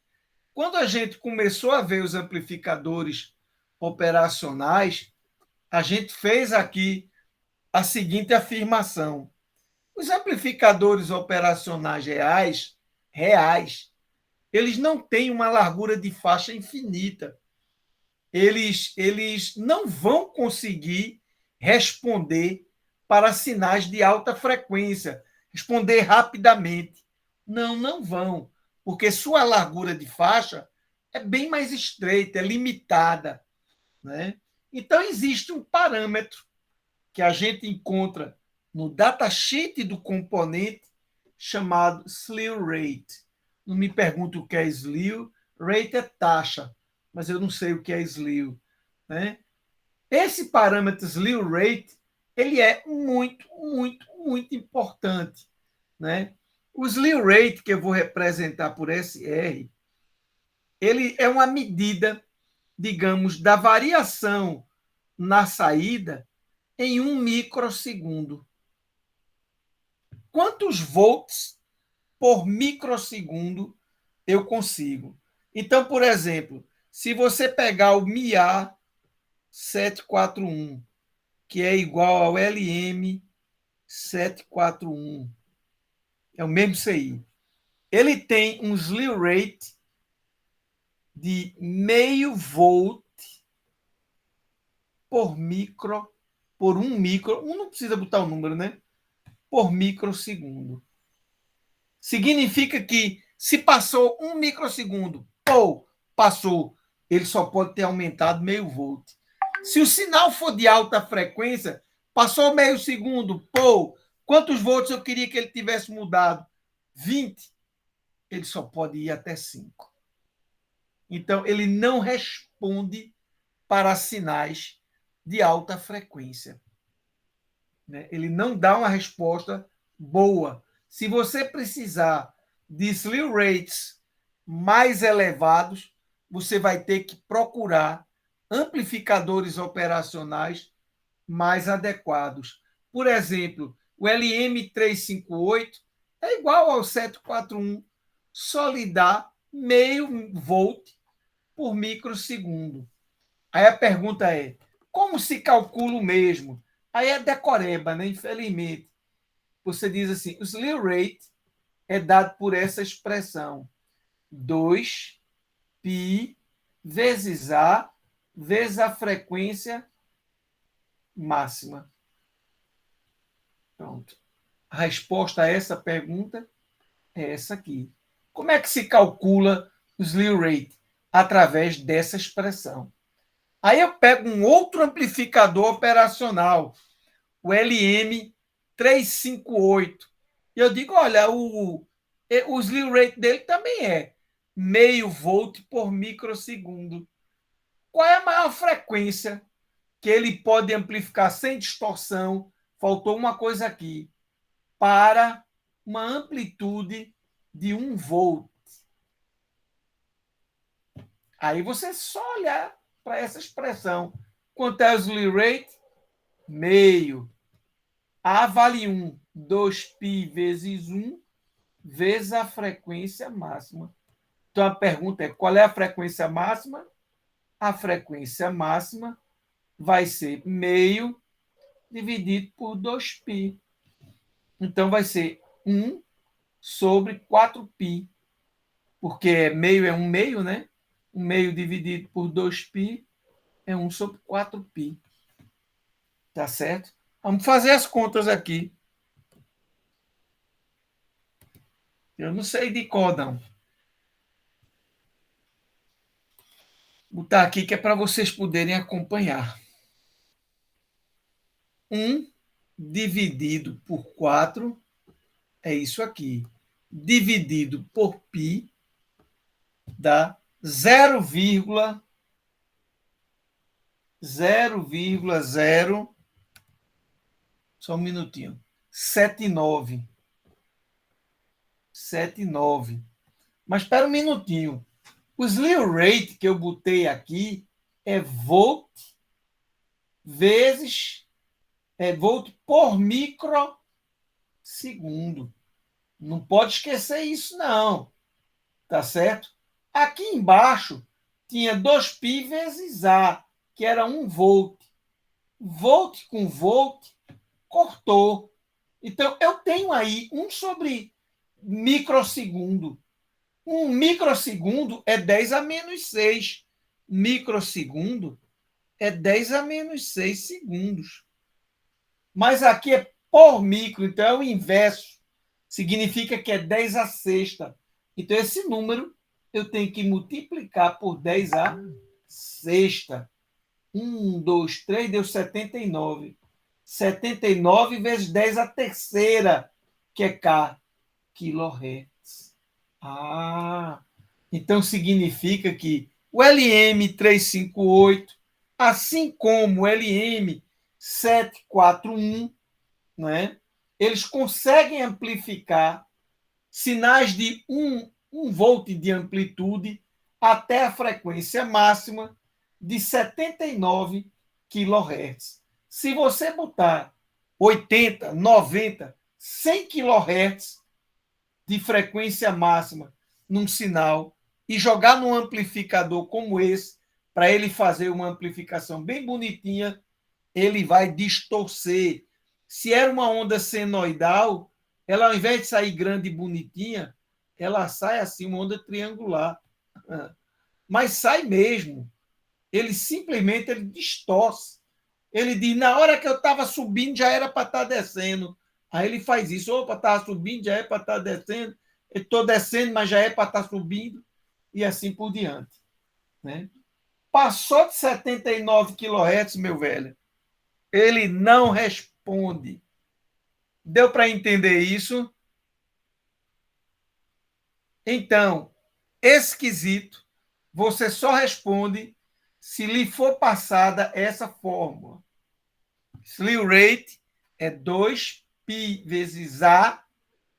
S1: Quando a gente começou a ver os amplificadores operacionais, a gente fez aqui a seguinte afirmação: os amplificadores operacionais reais, eles não têm uma largura de faixa infinita. Eles não vão conseguir responder para sinais de alta frequência, responder rapidamente. Não, não vão, porque sua largura de faixa é bem mais estreita, é limitada, né? Então, existe um parâmetro que a gente encontra no datasheet do componente chamado slew rate. Não me pergunte o que é slew, rate é taxa, mas eu não sei o que é slew, né? Esse parâmetro slew rate, ele é muito, muito, muito importante, né? O slew rate, que eu vou representar por SR, ele é uma medida, digamos, da variação na saída em 1 microsegundo. Quantos volts por microsegundo eu consigo? Então, por exemplo, se você pegar o MIA 741, que é igual ao LM 741, é o mesmo CI, ele tem um slew rate de meio volt por um micro, não precisa botar o número, né? Por microsegundo. Significa que se passou 1 microsegundo, ou passou, ele só pode ter aumentado meio volt. Se o sinal for de alta frequência, passou meio segundo, quantos volts eu queria que ele tivesse mudado? 20. Ele só pode ir até 5. Então, ele não responde para sinais de alta frequência. Ele não dá uma resposta boa. Se você precisar de slew rates mais elevados, você vai ter que procurar amplificadores operacionais mais adequados. Por exemplo, o LM358 é igual ao 741, só lhe dá meio volt por microsegundo. Aí a pergunta é: como se calcula o mesmo? Aí é decoreba, né? Infelizmente. Você diz assim: o slew rate é dado por essa expressão: 2π vezes A vezes a frequência máxima. Pronto. A resposta a essa pergunta é essa aqui. Como é que se calcula o slew rate? Através dessa expressão. Aí eu pego um outro amplificador operacional, o LM358, e eu digo, olha, o slew rate dele também é meio volt por microsegundo. Qual é a maior frequência que ele pode amplificar sem distorção? Faltou uma coisa aqui. Para uma amplitude de 1 volt. Aí você só olhar para essa expressão. Quanto é o slew rate? Meio. A vale 1. 2π vezes 1 vezes a frequência máxima. Então a pergunta é: qual é a frequência máxima? A frequência máxima vai ser meio dividido por 2π. Então vai ser 1 sobre 4π. porque meio é 1 meio, né? 1 meio dividido por 2π é 1 sobre 4π. Tá certo? Vamos fazer as contas aqui. Eu não sei de cor, não. Vou botar aqui que é para vocês poderem acompanhar. 1 dividido por 4 é isso aqui. Dividido por π dá 0,0 só um minutinho. 79. Mas espera um minutinho. O slew rate que eu botei aqui é volt vezes volt por microsegundo. Não pode esquecer isso, não. Tá certo? Aqui embaixo tinha 2π vezes A, que era 1 volt. Volt com volt cortou. Então, eu tenho aí 1 sobre microsegundo. 1 microsegundo é 10 a menos 6. Microsegundo é 10 a menos 6 segundos. Mas aqui é por micro, então é o inverso. Significa que é 10 a sexta. Então, esse número eu tenho que multiplicar por 10 a sexta. 1, 2, 3, deu 79. 79 vezes 10 a terceira, que é K, kHz. Então significa que o LM358, assim como o LM741, né, eles conseguem amplificar sinais de 1 volt de amplitude até a frequência máxima de 79 kHz. Se você botar 80, 90, 100 kHz de frequência máxima num sinal e jogar num amplificador como esse, para ele fazer uma amplificação bem bonitinha, ele vai distorcer. Se era uma onda senoidal, ela, ao invés de sair grande e bonitinha, ela sai assim, uma onda triangular. Mas sai mesmo. Ele simplesmente distorce. Ele diz, na hora que eu estava subindo, já era para estar descendo. Aí ele faz isso. Opa, estava subindo, já é para estar descendo. Eu estou descendo, mas já é para estar subindo. E assim por diante. Né? Passou de 79 kHz, meu velho. Ele não responde. Deu para entender isso? Então, esse quesito, você só responde se lhe for passada essa fórmula. Slew rate é 2π vezes A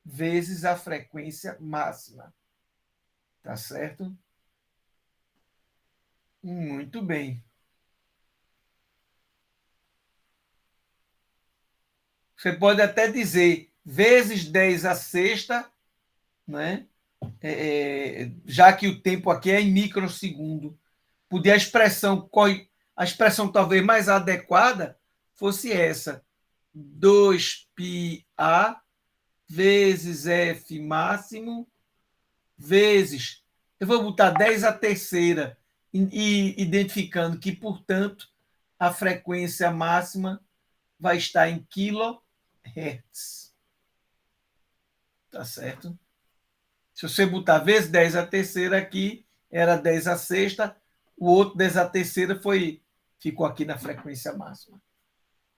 S1: vezes a frequência máxima. Tá certo? Muito bem. Você pode até dizer vezes 10 a sexta, né? Já que o tempo aqui é em microsegundo. Podia a expressão talvez mais adequada fosse essa. 2πA vezes F máximo vezes, eu vou botar 10 a terceira, e identificando que, portanto, a frequência máxima vai estar em kHz. Tá certo? Se você botar vezes 10 a terceira aqui, era 10 a sexta, o outro 10 a terceira ficou aqui na frequência máxima.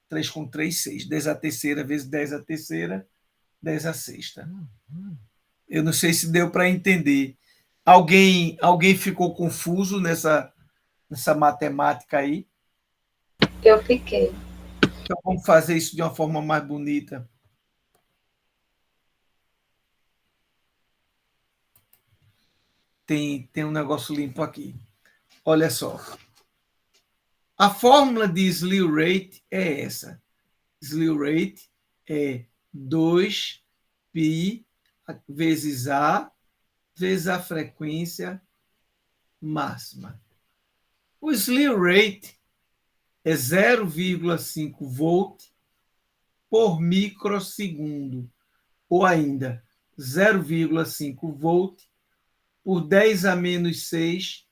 S1: 3 com 3, 6. 10 a terceira vezes 10 a terceira, 10 a sexta. Eu não sei se deu para entender. Alguém ficou confuso nessa matemática aí?
S3: Eu fiquei.
S1: Então vamos fazer isso de uma forma mais bonita. Tem um negócio limpo aqui. Olha só. A fórmula de slew rate é essa. Slew rate é 2π vezes A vezes a frequência máxima. O slew rate é 0,5 volt por microsegundo, ou ainda 0,5 volt por 10 a menos 6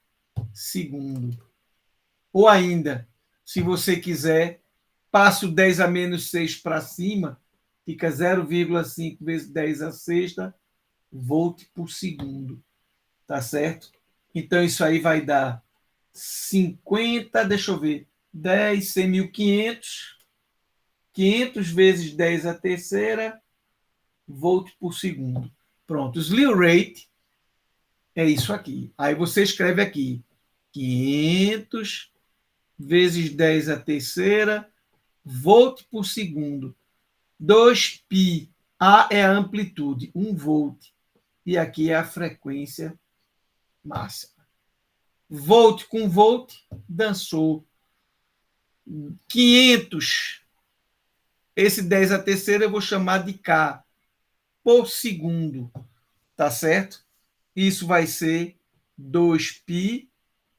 S1: segundo. Ou ainda, se você quiser, passo 10 a menos 6 para cima, fica 0,5 vezes 10 a sexta volt por segundo. Tá certo? Então, isso aí vai dar 50, deixa eu ver, 10, 100.500, 500 vezes 10 a terceira, volt por segundo. Pronto, o slew rate é isso aqui. Aí você escreve aqui, 500 vezes 10 a terceira, volt por segundo. 2π, A é a amplitude, 1 volt. E aqui é a frequência máxima. Volt com volt, dançou. 500, esse 10 a terceira eu vou chamar de K, por segundo. Tá certo? Isso vai ser 2π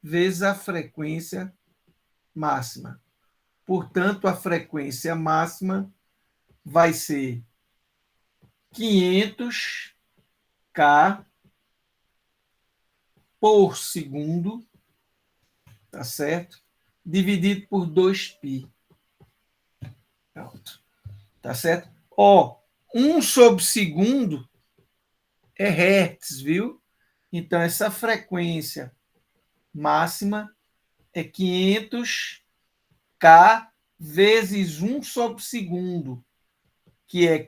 S1: vezes a frequência máxima. Portanto, a frequência máxima vai ser 500K por segundo, tá certo? Dividido por 2π. Pronto. Tá certo? Ó, 1 sobre segundo é hertz, viu? Então, essa frequência máxima é 500K vezes 1 sobre segundo, que é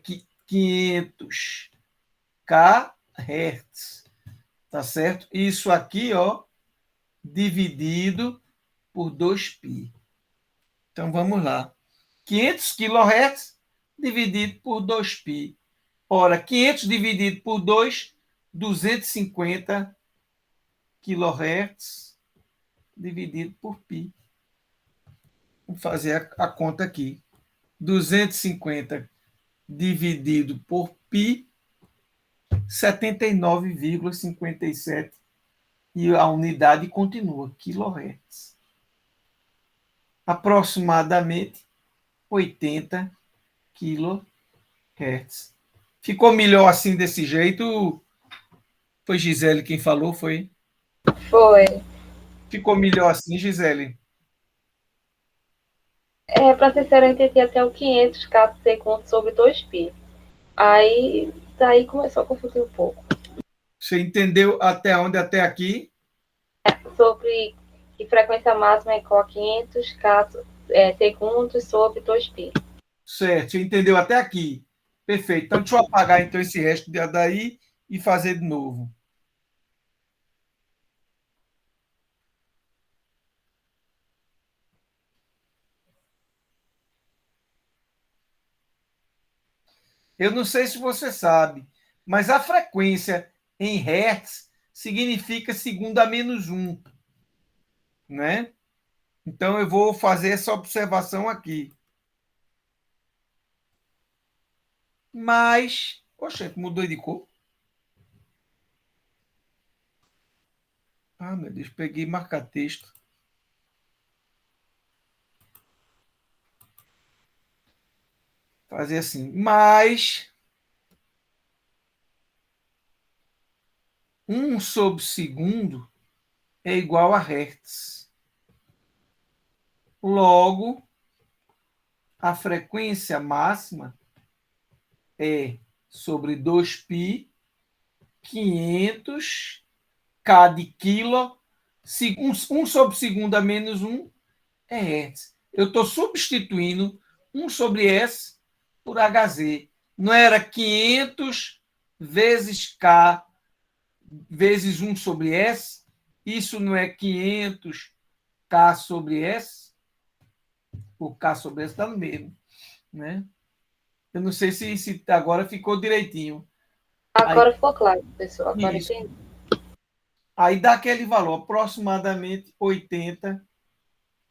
S1: 500K hertz. Tá certo? Isso aqui, ó, dividido por 2π. Então, vamos lá. 500 kHz dividido por 2π. Ora, 500 dividido por 2, 250 kHz dividido por π. Vamos fazer a conta aqui. 250 dividido por π, 79,57. E a unidade continua, kHz. Aproximadamente 80 kHz. Ficou melhor assim, desse jeito? Foi Gisele quem falou, foi?
S3: Foi.
S1: Ficou melhor assim, Gisele?
S3: Para ser sério, eu entendi até o 500K segundo sobre 2π. Aí, daí começou a confundir um pouco.
S1: Você entendeu até onde? Até aqui?
S3: Sobre que frequência máxima é igual a 500K segundos sobre 2π.
S1: Certo, você entendeu até aqui. Perfeito. Então, deixa eu apagar então esse resto daí e fazer de novo. Eu não sei se você sabe, mas a frequência em hertz significa segundo a menos 1, né? Então, eu vou fazer essa observação aqui. Mas, poxa, mudou de cor. Ah, meu Deus, peguei marca-texto. Fazer assim, mais 1 sobre segundo é igual a hertz. Logo, a frequência máxima é sobre 2π, 500 K de quilo, 1 sobre segundo a menos 1 é hertz. Eu estou substituindo 1 sobre S por Hz. Não era 500 vezes K vezes 1 sobre S? Isso não é 500 K sobre S? O K sobre S está no mesmo, né? Eu não sei se agora ficou direitinho.
S3: Agora ficou claro, pessoal. Agora
S1: Isso.
S3: entendi.
S1: Aí dá aquele valor, aproximadamente 80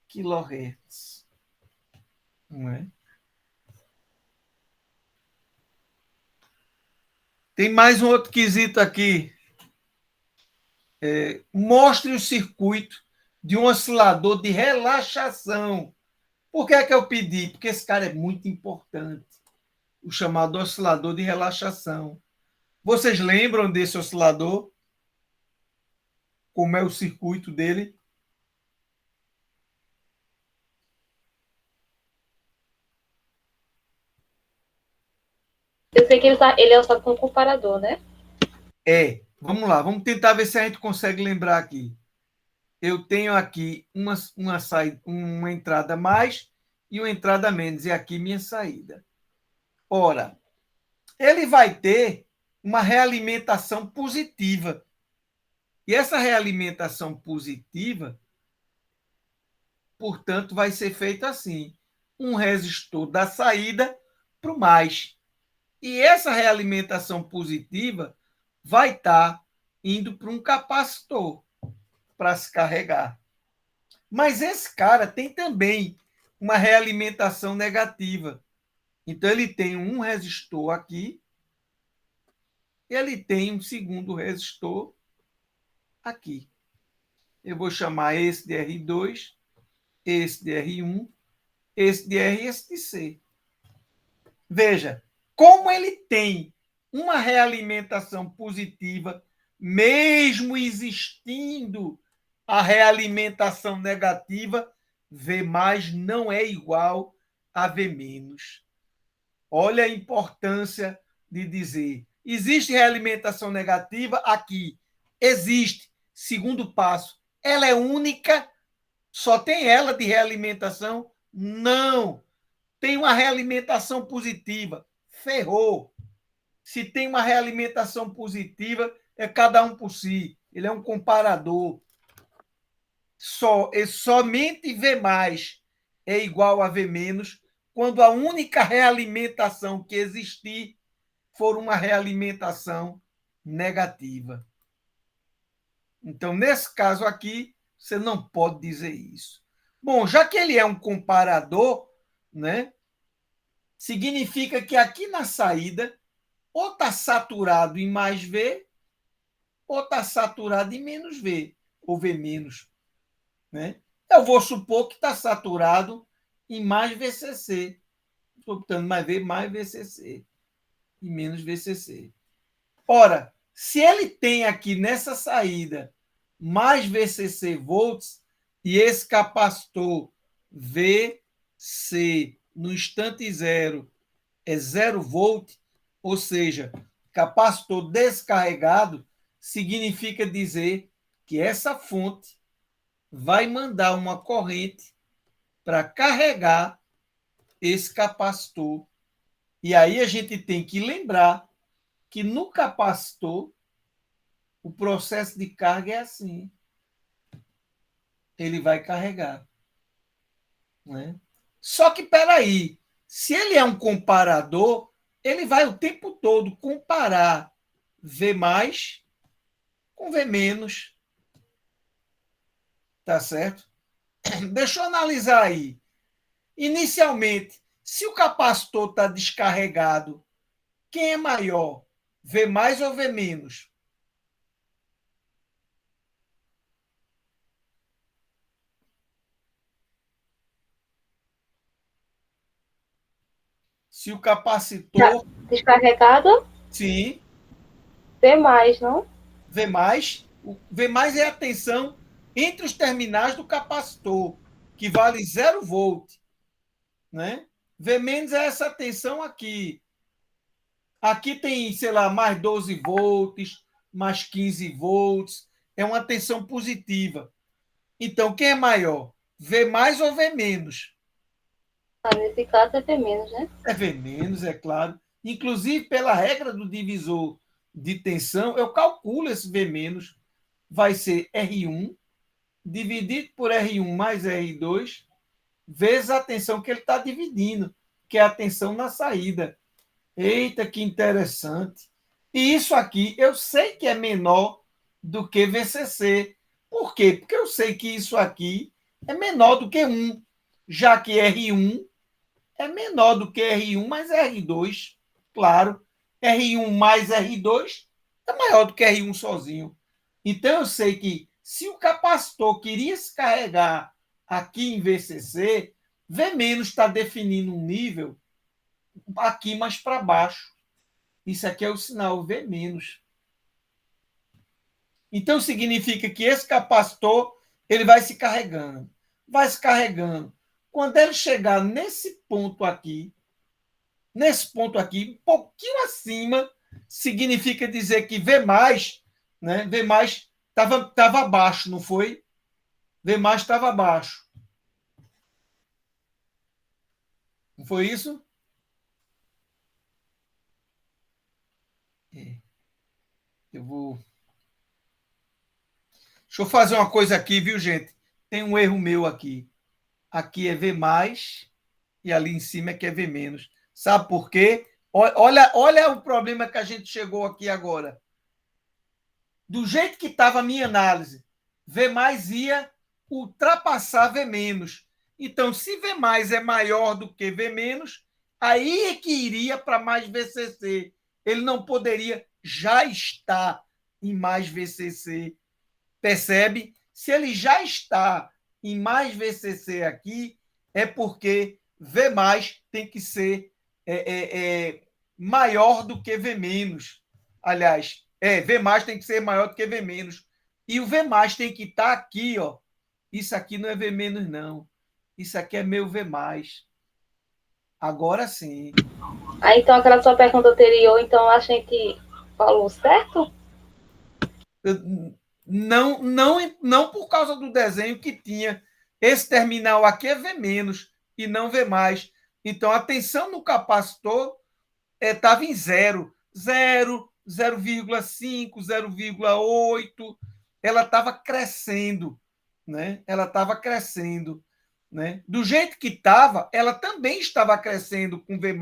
S1: kHz. Não é? Tem mais um outro quesito aqui. Mostre o circuito de um oscilador de relaxação. Por que é que eu pedi? Porque esse cara é muito importante. O chamado oscilador de relaxação. Vocês lembram desse oscilador? como é o circuito dele.
S3: Eu sei que ele é usado como comparador, né?
S1: Vamos lá, vamos tentar ver se a gente consegue lembrar aqui. Eu tenho aqui uma entrada mais e uma entrada menos, e aqui minha saída. Ora, ele vai ter uma realimentação positiva. E essa realimentação positiva, portanto, vai ser feita assim: um resistor da saída para o mais. E essa realimentação positiva vai estar indo para um capacitor para se carregar. Mas esse cara tem também uma realimentação negativa. Então, ele tem um resistor aqui, ele tem um segundo resistor aqui. Eu vou chamar esse de R2, esse de R1, esse de R e esse de C. Veja, como ele tem uma realimentação positiva, mesmo existindo a realimentação negativa, V mais não é igual a V menos. Olha a importância de dizer: existe realimentação negativa? Aqui. Existe. Segundo passo. Ela é única? Só tem ela de realimentação? Não. Tem uma realimentação positiva. Ferrou. Se tem uma realimentação positiva, é cada um por si. Ele é um comparador. Somente V mais é igual a V menos quando a única realimentação que existir for uma realimentação negativa. Então, nesse caso aqui, você não pode dizer isso. Bom, já que ele é um comparador, né, significa que aqui na saída ou está saturado em mais V ou está saturado em menos V, ou V menos. Né? Eu vou supor que está saturado em mais VCC. Estou botando mais V, mais VCC. E menos VCC. Ora, se ele tem aqui nessa saída mais VCC volts, e esse capacitor VC no instante zero é 0 volt, ou seja, capacitor descarregado, significa dizer que essa fonte vai mandar uma corrente para carregar esse capacitor. E aí a gente tem que lembrar que no capacitor o processo de carga é assim. Ele vai carregar. Né? Só que, peraí, se ele é um comparador, ele vai o tempo todo comparar V mais com V menos. Tá certo? Deixa eu analisar aí. Inicialmente, se o capacitor está descarregado, quem é maior? V mais ou V menos? Se o capacitor.
S3: Descarregado?
S1: Sim.
S3: V mais, não?
S1: V mais. O V mais é a tensão entre os terminais do capacitor, que vale 0 volt. Né? V menos é essa tensão aqui. Aqui tem, sei lá, mais 12 volts, mais 15 volts. É uma tensão positiva. Então, quem é maior? V mais ou V menos?
S3: Nesse caso é V menos, né?
S1: É V menos, é claro. Inclusive, pela regra do divisor de tensão, eu calculo esse V menos. Vai ser R1 dividido por R1 mais R2 vezes a tensão que ele está dividindo, que é a tensão na saída. Eita, que interessante. E isso aqui eu sei que é menor do que VCC. Por quê? Porque eu sei que isso aqui é menor do que 1, já que R1 é menor do que R1 mais R2. Claro, R1 mais R2 é maior do que R1 sozinho. Então eu sei que se o capacitor queria se carregar aqui em VCC, V- está definindo um nível aqui mais para baixo. Isso aqui é o sinal V-. Então, significa que esse capacitor ele vai se carregando, vai se carregando. Quando ele chegar nesse ponto aqui, um pouquinho acima, significa dizer que V+, né? V+, estava abaixo, não foi? V+ estava abaixo. Não foi isso? Eu vou. Deixa eu fazer uma coisa aqui, viu, gente? Tem um erro meu aqui. Aqui é V+, e ali em cima é que é V-. Sabe por quê? Olha o problema que a gente chegou aqui agora. Do jeito que estava a minha análise, V+ ia ultrapassar V-. Então, se V+ é maior do que V-, aí é que iria para mais VCC. Ele não poderia já estar em mais VCC. Percebe? Se ele já está em mais VCC aqui, é porque V+ tem que ser maior do que V-. Aliás, V+ tem que ser maior do que V-. E o V+ tem que estar aqui, ó. Isso aqui não é V-, não. Isso aqui é meu V+. Agora sim.
S3: Aí, então, aquela sua pergunta anterior, então a gente falou certo?
S1: Não por causa do desenho que tinha. Esse terminal aqui é V- e não V+. Então, a tensão no capacitor estava em 0, 0,5, 0,8. Ela estava crescendo, né? Ela estava crescendo, né? Do jeito que estava, ela também estava crescendo com V+.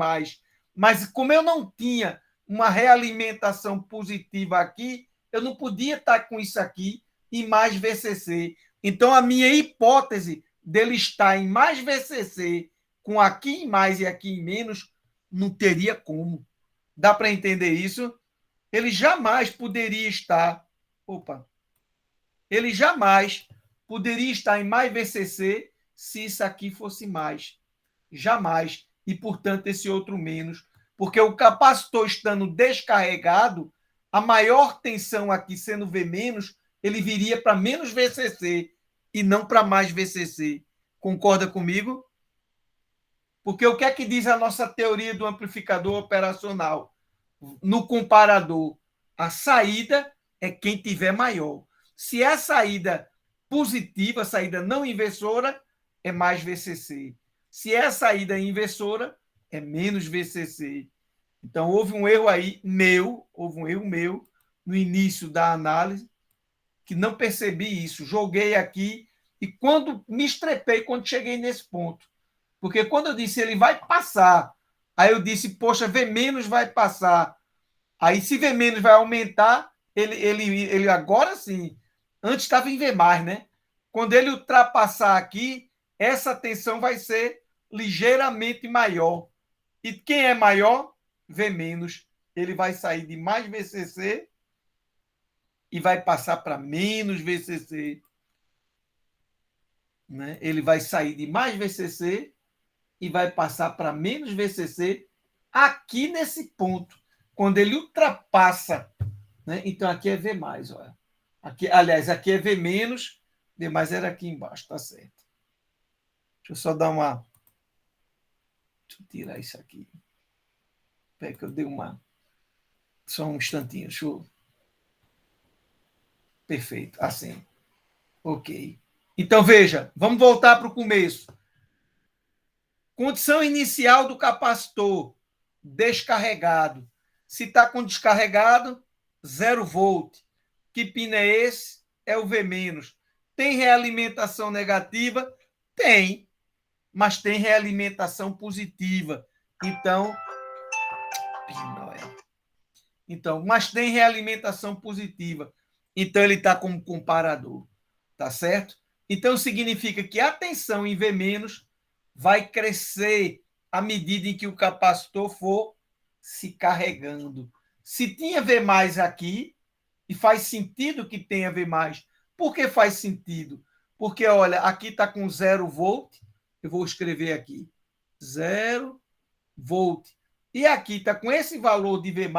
S1: Mas como eu não tinha uma realimentação positiva aqui, eu não podia estar com isso aqui em mais VCC. Então, a minha hipótese dele estar em mais VCC, com aqui em mais e aqui em menos, não teria como. Dá para entender isso? Ele jamais poderia estar. Opa! Ele jamais poderia estar em mais VCC se isso aqui fosse mais. Jamais. E, portanto, esse outro menos. Porque o capacitor estando descarregado, a maior tensão aqui sendo V-, ele viria para menos VCC e não para mais VCC. Concorda comigo? Porque o que é que diz a nossa teoria do amplificador operacional? No comparador, a saída é quem tiver maior. Se é a saída positiva, a saída não inversora, é mais VCC. Se é a saída inversora, é menos VCC. Então, houve um erro meu no início da análise, que não percebi isso. Joguei aqui e quando me estrepei, quando cheguei nesse ponto. Porque quando eu disse ele vai passar, aí eu disse, poxa, V- vai passar. Aí se V- vai aumentar, ele agora sim, antes estava em V+, né? Quando ele ultrapassar aqui, essa tensão vai ser ligeiramente maior. E quem é maior? V-. Ele vai sair de mais VCC e vai passar para menos VCC. Né? Ele vai sair de mais VCC e vai passar para menos VCC aqui nesse ponto, quando ele ultrapassa. Né? Então, aqui é V+. Olha. Aqui, aliás, aqui é V-, V+ era aqui embaixo, tá certo. Deixa eu só dar uma... Deixa eu tirar isso aqui. Espera que eu dei uma... Só um instantinho, deixa eu... Perfeito, assim. Ok. Então, veja, vamos voltar para o começo. Condição inicial do capacitor, descarregado. Se está com descarregado, 0 volt. Que pino é esse? É o V-. Tem realimentação negativa? Tem, mas tem realimentação positiva. Mas tem realimentação positiva. Então, ele está como comparador. Tá certo? Então, significa que a tensão em V- vai crescer à medida em que o capacitor for se carregando. Se tinha V+ aqui, e faz sentido que tenha V+. Por que faz sentido? Porque, olha, aqui está com 0 volt, eu vou escrever aqui, 0 volt. E aqui está com esse valor de V+,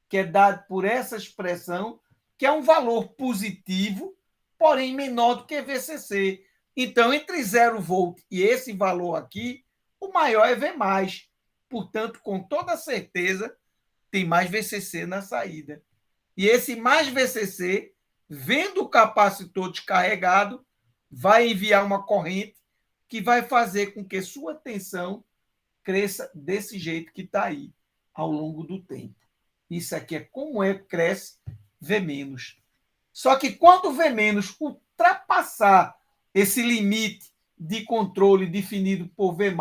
S1: que é dado por essa expressão, que é um valor positivo, porém menor do que VCC. Então, entre 0 volt e esse valor aqui, o maior é V+. Portanto, com toda certeza, tem mais VCC na saída. E esse mais VCC, vendo o capacitor descarregado, vai enviar uma corrente que vai fazer com que sua tensão cresça desse jeito que está aí, ao longo do tempo. Isso aqui é como cresce V-. Só que quando o V- ultrapassar esse limite de controle definido por V+,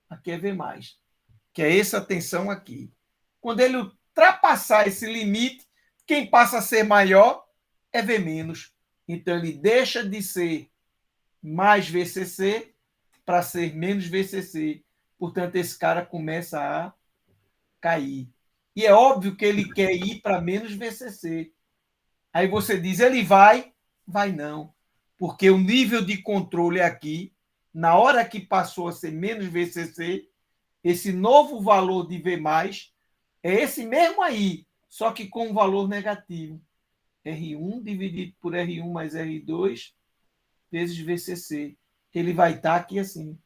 S1: aqui é V+, que é essa tensão aqui. Quando ele ultrapassar esse limite, quem passa a ser maior é V-. Então, ele deixa de ser mais VCC para ser menos VCC. Portanto, esse cara começa a cair. E é óbvio que ele quer ir para menos VCC. Aí você diz, ele vai? Vai não. Porque o nível de controle aqui, na hora que passou a ser menos VCC, esse novo valor de V+, é esse mesmo aí, só que com um valor negativo. R1 dividido por R1 mais R2 vezes VCC. Ele vai estar aqui assim.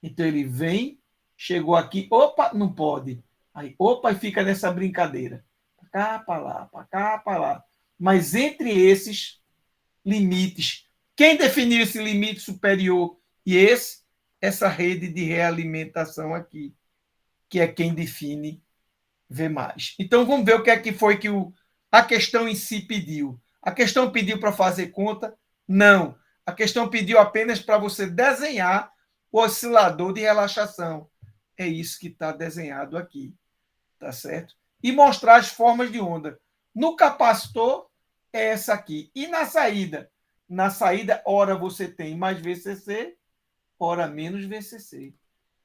S1: Então, ele vem, chegou aqui, opa, não pode. Aí, opa, e fica nessa brincadeira. Para cá, para lá, para cá, para lá. Mas entre esses limites, quem definiu esse limite superior e essa rede de realimentação aqui, que é quem define V+. Então, vamos ver o que é que foi que a questão em si pediu. A questão pediu para fazer conta? Não. A questão pediu apenas para você desenhar o oscilador de relaxação. É isso que está desenhado aqui. Tá certo? E mostrar as formas de onda. No capacitor, é essa aqui. E na saída? Na saída, ora você tem mais VCC, ora menos VCC.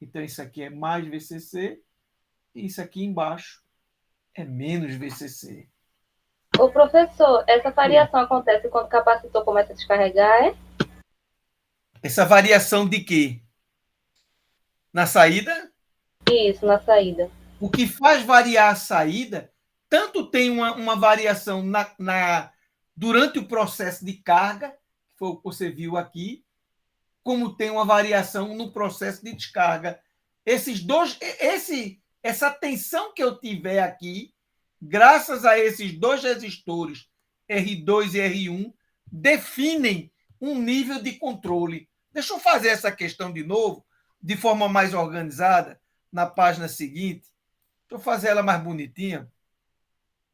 S1: Então, isso aqui é mais VCC, e isso aqui embaixo é menos VCC.
S3: Ô, professor, essa variação acontece quando o capacitor começa a descarregar, é?
S1: Essa variação de quê? Na saída?
S3: Isso, na saída.
S1: O que faz variar a saída, tanto tem uma variação durante o processo de carga, que foi o que você viu aqui, como tem uma variação no processo de descarga. Essa tensão que eu tiver aqui, graças a esses dois resistores, R2 e R1, definem um nível de controle. Deixa eu fazer essa questão de novo, de forma mais organizada, na página seguinte. Deixa eu fazer ela mais bonitinha.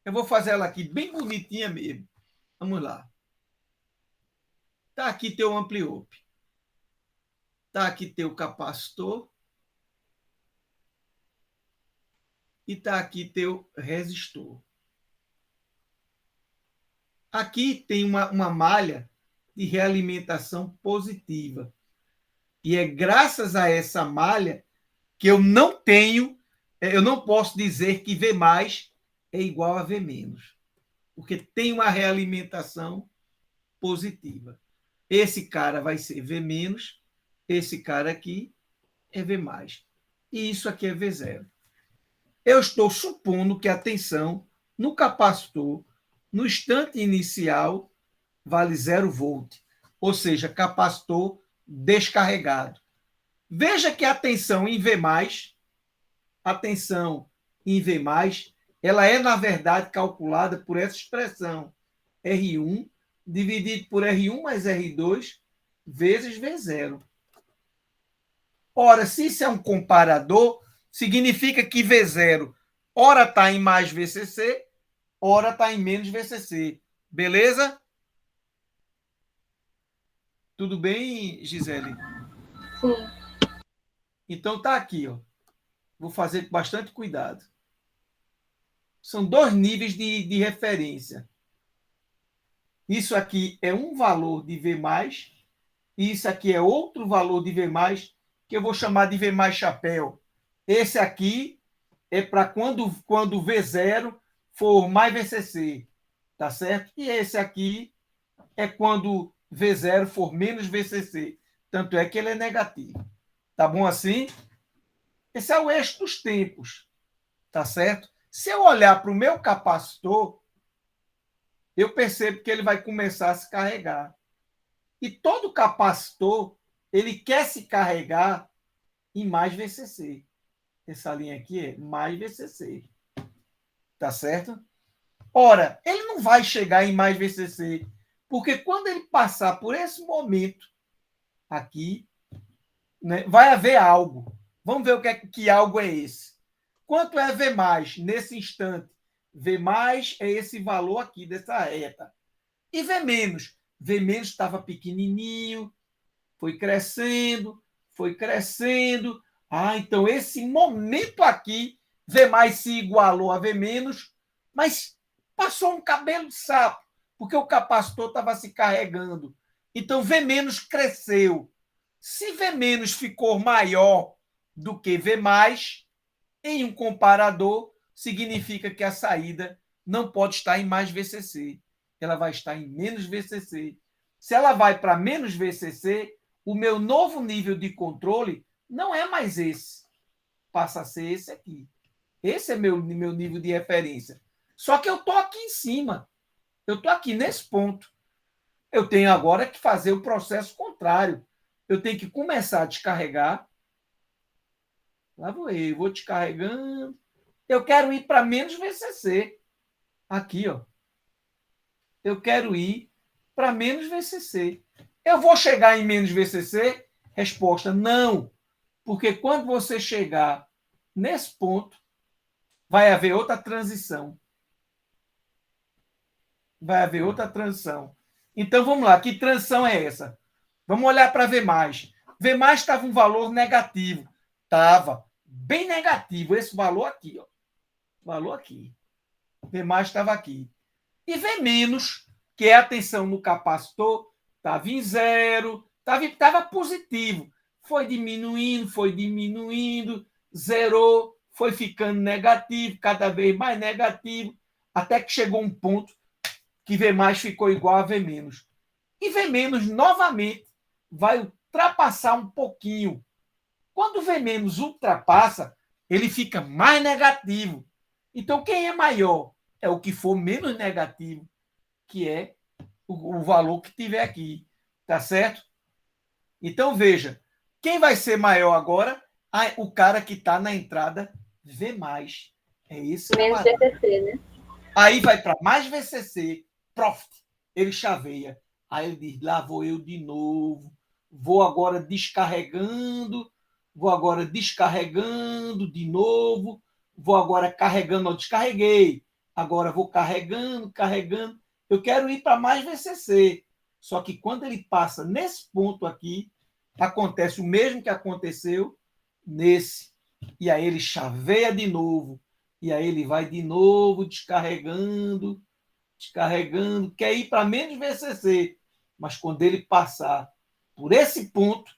S1: Eu vou fazer ela aqui bem bonitinha mesmo. Vamos lá. Está aqui teu ampliope. Está aqui teu capacitor. E está aqui teu resistor. Aqui tem uma malha de realimentação positiva. E é graças a essa malha que eu não posso dizer que V+ é igual a V-, porque tem uma realimentação positiva. Esse cara vai ser V-, esse cara aqui é V+. E isso aqui é V0. Eu estou supondo que a tensão no capacitor, no instante inicial, vale 0 volt, ou seja, capacitor descarregado. Veja que a tensão em V+, ela é, na verdade, calculada por essa expressão R1 dividido por R1 mais R2 vezes V0. Ora, se isso é um comparador, significa que V0 ora está em mais VCC, ora está em menos VCC. Beleza? Tudo bem, Gisele?
S3: Sim.
S1: Então tá aqui, ó. Vou fazer com bastante cuidado. São dois níveis de referência. Isso aqui é um valor de V+, e isso aqui é outro valor de V+, que eu vou chamar de V+ chapéu. Esse aqui é para quando V0 for mais VCC, tá certo? E esse aqui é quando V0 for menos VCC. Tanto é que ele é negativo. Tá bom assim? Esse é o eixo dos tempos, tá certo? Se eu olhar para o meu capacitor, eu percebo que ele vai começar a se carregar. E todo capacitor, ele quer se carregar em mais VCC. Essa linha aqui é mais VCC. Tá certo? Ora, ele não vai chegar em mais VCC, porque quando ele passar por esse momento aqui, né, vai haver algo. Vamos ver que algo é esse. Quanto é V mais nesse instante? V mais é esse valor aqui dessa reta. E V menos? V menos estava pequenininho, foi crescendo, foi crescendo. Ah, então esse momento aqui, V mais se igualou a V menos, mas passou um cabelo de sapo, porque o capacitor estava se carregando. Então V menos cresceu. Se V menos ficou maior do que V mais, em um comparador, significa que a saída não pode estar em mais VCC. Ela vai estar em menos VCC. Se ela vai para menos VCC, o meu novo nível de controle não é mais esse. Passa a ser esse aqui. Esse é meu nível de referência. Só que eu estou aqui em cima. Eu estou aqui nesse ponto. Eu tenho agora que fazer o processo contrário. Eu tenho que começar a descarregar. Lá vou descarregando. Eu quero ir para menos VCC. Aqui, ó. Eu quero ir para menos VCC. Eu vou chegar em menos VCC? Resposta: não. Porque quando você chegar nesse ponto, vai haver outra transição. Vai haver outra transição. Então, vamos lá. Que transição é essa? Vamos olhar para V+. V+ estava um valor negativo. Estava bem negativo. Esse valor aqui, ó. Valor aqui. V+ estava aqui. E V-, que é a tensão no capacitor, estava em zero, estava positivo. Foi diminuindo, zerou, foi ficando negativo, cada vez mais negativo, até que chegou um ponto que V+ ficou igual a V-. E V- novamente vai ultrapassar um pouquinho. Quando o V- ultrapassa, ele fica mais negativo. Então, quem é maior? É o que for menos negativo, que é o valor que tiver aqui. Tá certo? Então, veja, quem vai ser maior agora? O cara que está na entrada V+. É esse
S3: menos VCC, né?
S1: Aí vai para mais VCC, profit, ele chaveia. Aí ele diz, lá vou eu de novo, vou agora descarregando de novo, vou agora carregando, eu descarreguei, agora vou carregando. Eu quero ir para mais VCC. Só que quando ele passa nesse ponto aqui, acontece o mesmo que aconteceu nesse. E aí ele chaveia de novo. E aí ele vai de novo descarregando, quer ir para menos VCC. Mas quando ele passar por esse ponto,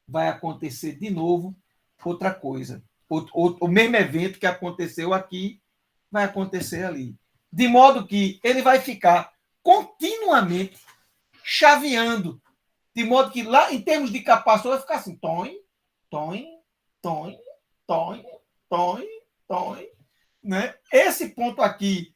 S1: vai acontecer de novo outra coisa. O mesmo evento que aconteceu aqui vai acontecer ali. De modo que ele vai ficar continuamente chaveando. De modo que lá, em termos de capacitor, vai ficar assim, tom, né? Esse ponto aqui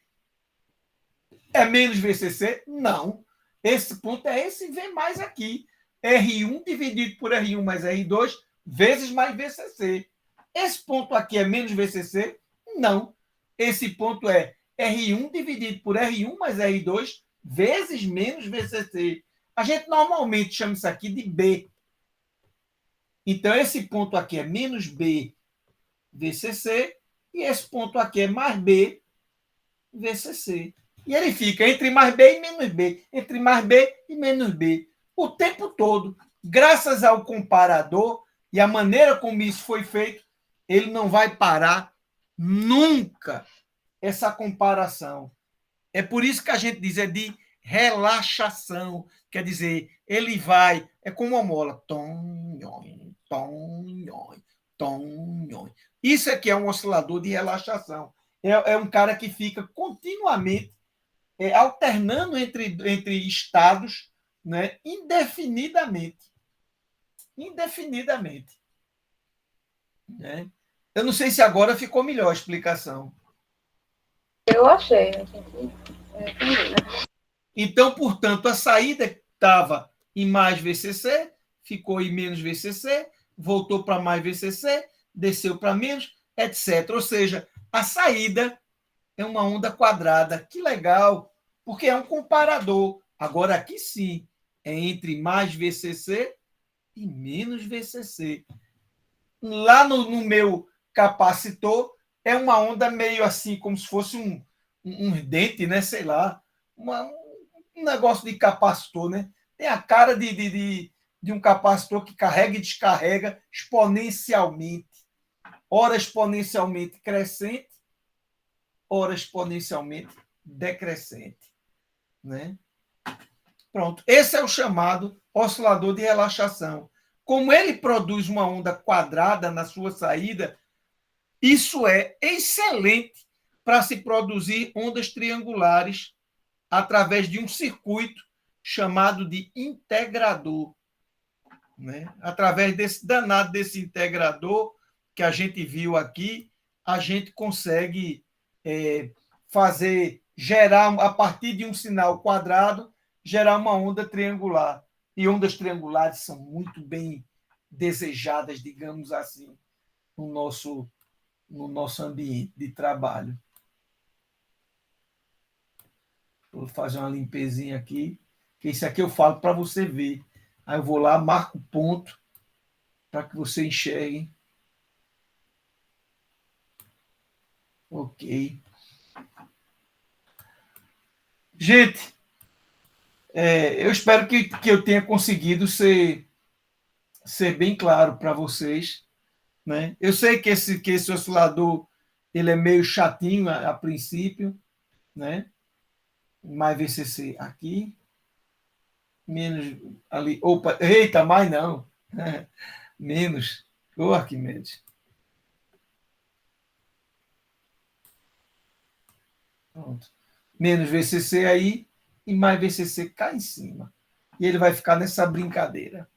S1: é menos VCC? Não. Esse ponto é esse V mais aqui. R1 dividido por R1 mais R2 vezes mais VCC. Esse ponto aqui é menos VCC? Não. Esse ponto é R1 dividido por R1 mais R2 vezes menos VCC. A gente normalmente chama isso aqui de B. Então, esse ponto aqui é menos B VCC e esse ponto aqui é mais B VCC. E ele fica entre mais B e menos B, entre mais B e menos B, o tempo todo. Graças ao comparador e a maneira como isso foi feito, ele não vai parar nunca essa comparação. É por isso que a gente diz, é de relaxação. Quer dizer, ele vai, é como uma mola. Isso aqui é um oscilador de relaxação. É um cara que fica continuamente alternando entre estados, né, indefinidamente. Né? Eu não sei se agora ficou melhor a explicação.
S3: Eu achei. Entendi, né?
S1: Então, portanto, a saída estava em mais VCC, ficou em menos VCC, voltou para mais VCC, desceu para menos, etc. Ou seja, a saída é uma onda quadrada. Que legal, porque é um comparador. Agora, aqui sim, é entre mais VCC e menos VCC. Lá no meu capacitor, é uma onda meio assim, como se fosse um dente, né? Sei lá, um negócio de capacitor, né? Tem a cara de um capacitor que carrega e descarrega exponencialmente. Ora exponencialmente crescente, ora exponencialmente decrescente, né? Pronto. Esse é o chamado oscilador de relaxação. Como ele produz uma onda quadrada na sua saída, isso é excelente para se produzir ondas triangulares através de um circuito chamado de integrador. Né? Através desse danado desse integrador que a gente viu aqui, a gente consegue gerar, a partir de um sinal quadrado, gerar uma onda triangular. E ondas triangulares são muito bem desejadas, digamos assim, no nosso ambiente de trabalho. Vou fazer uma limpezinha aqui, que isso aqui eu falo para você ver. Aí eu vou lá, marco o ponto, para que você enxergue. Ok. Gente, eu espero que eu tenha conseguido ser bem claro para vocês. Né? Eu sei que esse oscilador ele é meio chatinho a princípio, né? Mais VCC aqui, menos ali. Opa, eita, mais não. Menos. Ô, Arquimedes. Pronto. Menos VCC aí e mais VCC cá em cima. E ele vai ficar nessa brincadeira.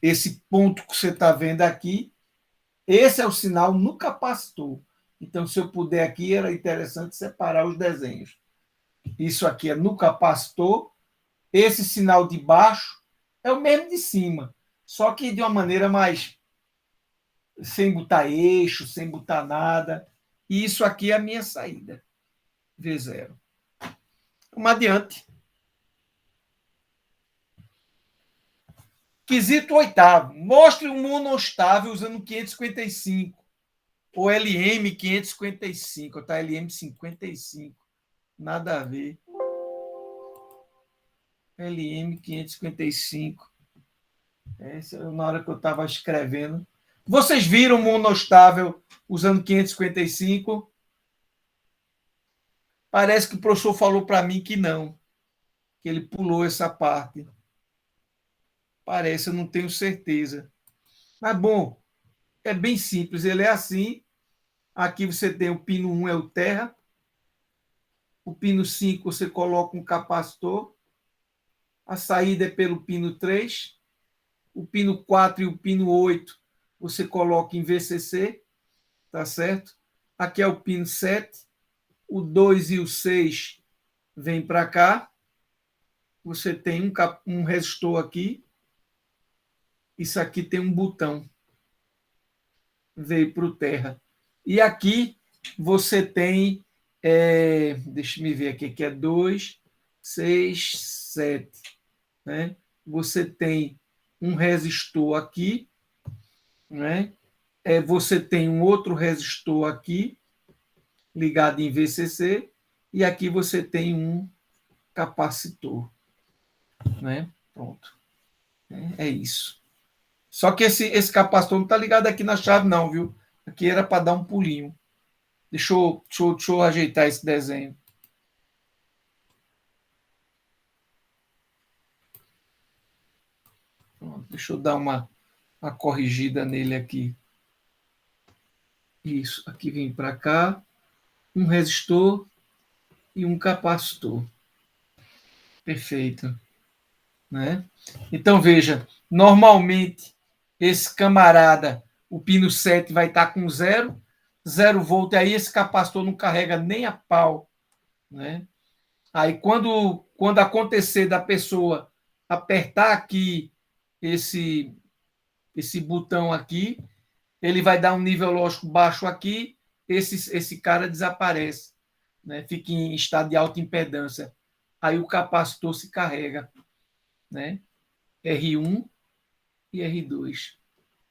S1: Esse ponto que você está vendo aqui, esse é o sinal no capacitor. Então, se eu puder aqui, era interessante separar os desenhos. Isso aqui é no capacitor. Esse sinal de baixo é o mesmo de cima, só que de uma maneira mais sem botar eixo, sem botar nada. E isso aqui é a minha saída. V0. Vamos adiante. Quesito oitavo. Mostre um monostável usando 555. Ou LM 555. Tá? LM 55. Nada a ver. LM 555. Na hora que eu estava escrevendo. Vocês viram o monostável usando 555? Parece que o professor falou para mim que não. Que ele pulou essa parte. Parece, eu não tenho certeza. Mas, bom, é bem simples. Ele é assim. Aqui você tem o pino 1, é o terra. O pino 5 você coloca um capacitor. A saída é pelo pino 3. O pino 4 e o pino 8 você coloca em VCC. Tá certo? Aqui é o pino 7. O 2 e o 6 vem para cá. Você tem um resistor aqui. Isso aqui tem um botão. Veio para o terra. E aqui você tem, deixa eu ver aqui, que é 2, 6, 7. Né? Você tem um resistor aqui. Né? Você tem um outro resistor aqui, ligado em VCC. E aqui você tem um capacitor. Né? Pronto. É isso. Só que esse capacitor não está ligado aqui na chave, não, viu? Aqui era para dar um pulinho. Deixa eu ajeitar esse desenho. Pronto, deixa eu dar uma corrigida nele aqui. Isso, aqui vem para cá. Um resistor e um capacitor. Perfeito. Né? Então, veja, normalmente esse camarada, o pino 7 vai estar com 0 volt, aí esse capacitor não carrega nem a pau. Né? Aí, quando acontecer da pessoa apertar aqui esse botão aqui, ele vai dar um nível lógico baixo aqui, esse cara desaparece, né? Fica em estado de alta impedância. Aí o capacitor se carrega, né? R1 e R2.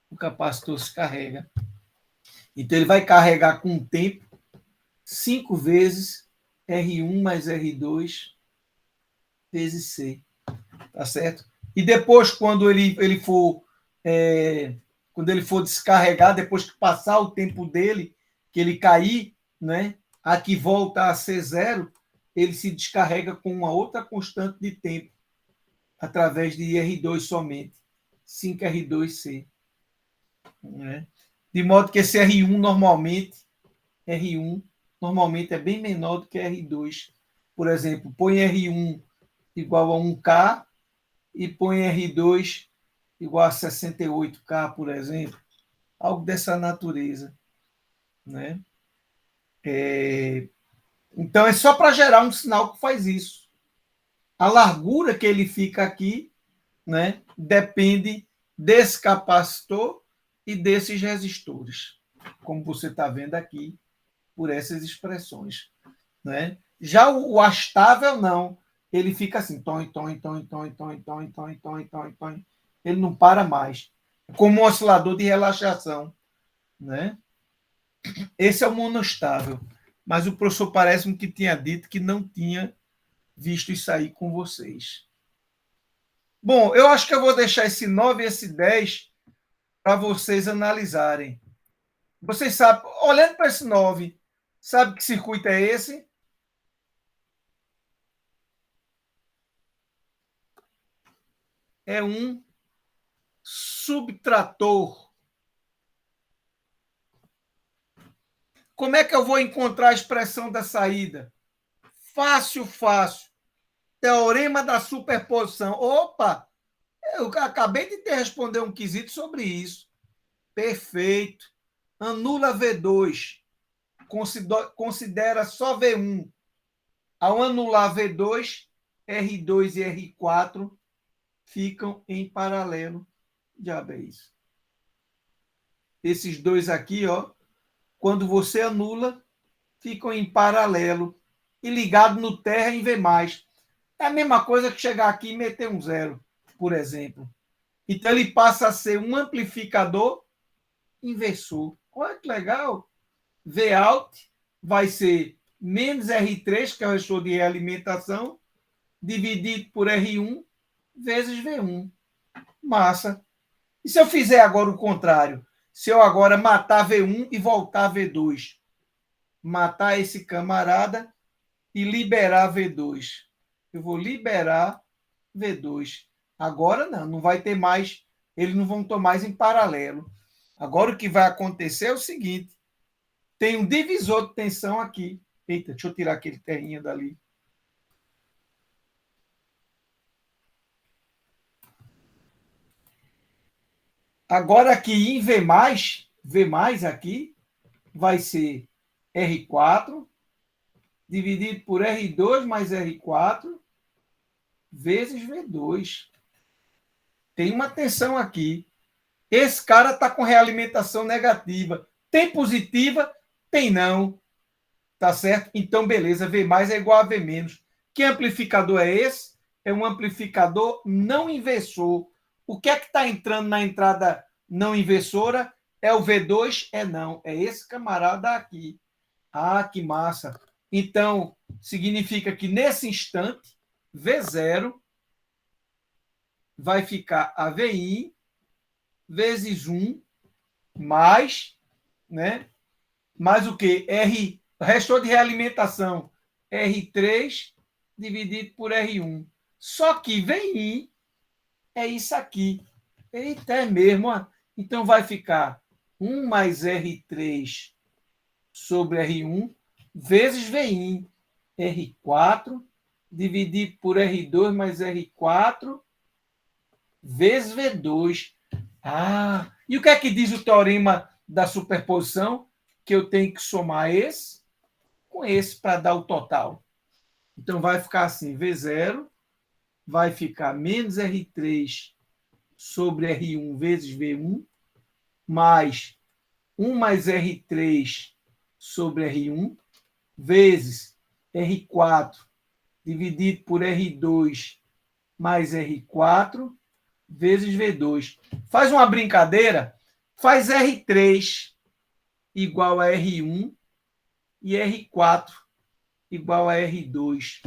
S1: O capacitor se carrega. Então, ele vai carregar com o tempo 5 vezes R1 mais R2 vezes C. Tá certo? E depois, quando ele for descarregar, depois que passar o tempo dele, que ele cair, né, aqui volta a ser zero, ele se descarrega com uma outra constante de tempo, através de R2 somente, 5R2C. Né? De modo que esse R1 normalmente é bem menor do que R2. Por exemplo, põe R1 igual a 1K e põe R2 igual a 68K, por exemplo. Algo dessa natureza. Né? Então, é só para gerar um sinal que faz isso. A largura que ele fica aqui, né, depende desse capacitor e desses resistores, como você está vendo aqui, por essas expressões. Né? Já o astável, não. Ele fica assim, ele não para mais. Como um oscilador de relaxação. Né? Esse é o monostável. Mas o professor parece-me que tinha dito que não tinha visto isso aí com vocês. Bom, eu acho que eu vou deixar esse 9 e esse 10 para vocês analisarem. Vocês sabem, olhando para esse 9, sabe que circuito é esse? É um subtrator. Como é que eu vou encontrar a expressão da saída? Fácil, fácil. Teorema da superposição. Opa! Eu acabei de te responder um quesito sobre isso. Perfeito. Anula V2. Considera só V1. Ao anular V2, R2 e R4 ficam em paralelo. Diabo é isso. Esses dois aqui, ó, quando você anula, ficam em paralelo e ligado no terra em V+. É a mesma coisa que chegar aqui e meter um zero, por exemplo. Então, ele passa a ser um amplificador inversor. Olha que legal. Vout vai ser menos R3, que é o resistor de realimentação, dividido por R1 vezes V1. Massa. E se eu fizer agora o contrário? Se eu agora matar V1 e voltar V2? Matar esse camarada e liberar V2. Eu vou liberar V2. Agora não vai ter mais, eles não vão estar mais em paralelo. Agora o que vai acontecer é o seguinte: tem um divisor de tensão aqui. Eita, deixa eu tirar aquele terrinho dali. Agora aqui em V+, aqui, vai ser R4 dividido por R2 mais R4 vezes V2. Tem uma tensão aqui. Esse cara está com realimentação negativa. Tem positiva? Tem não. Tá certo? Então, beleza. V+ é igual a V-. Que amplificador é esse? É um amplificador não inversor. O que é que está entrando na entrada não inversora? É o V2? É não. É esse camarada aqui. Ah, que massa. Então, significa que nesse instante, V0 vai ficar a VI vezes 1 mais, né? Mais o quê? Restou de realimentação, R3 dividido por R1. Só que VI é isso aqui. Eita, é mesmo. Então, vai ficar 1 mais R3 sobre R1 vezes VI. R4 dividido por R2 mais R4 vezes V2. Ah, e o que é que diz o teorema da superposição? Que eu tenho que somar esse com esse para dar o total. Então, vai ficar assim, V0 vai ficar menos R3 sobre R1 vezes V1, mais 1 mais R3 sobre R1, vezes R4 dividido por R2 mais R4, vezes V2. Faz uma brincadeira, faz R3 igual a R1 e R4 igual a R2.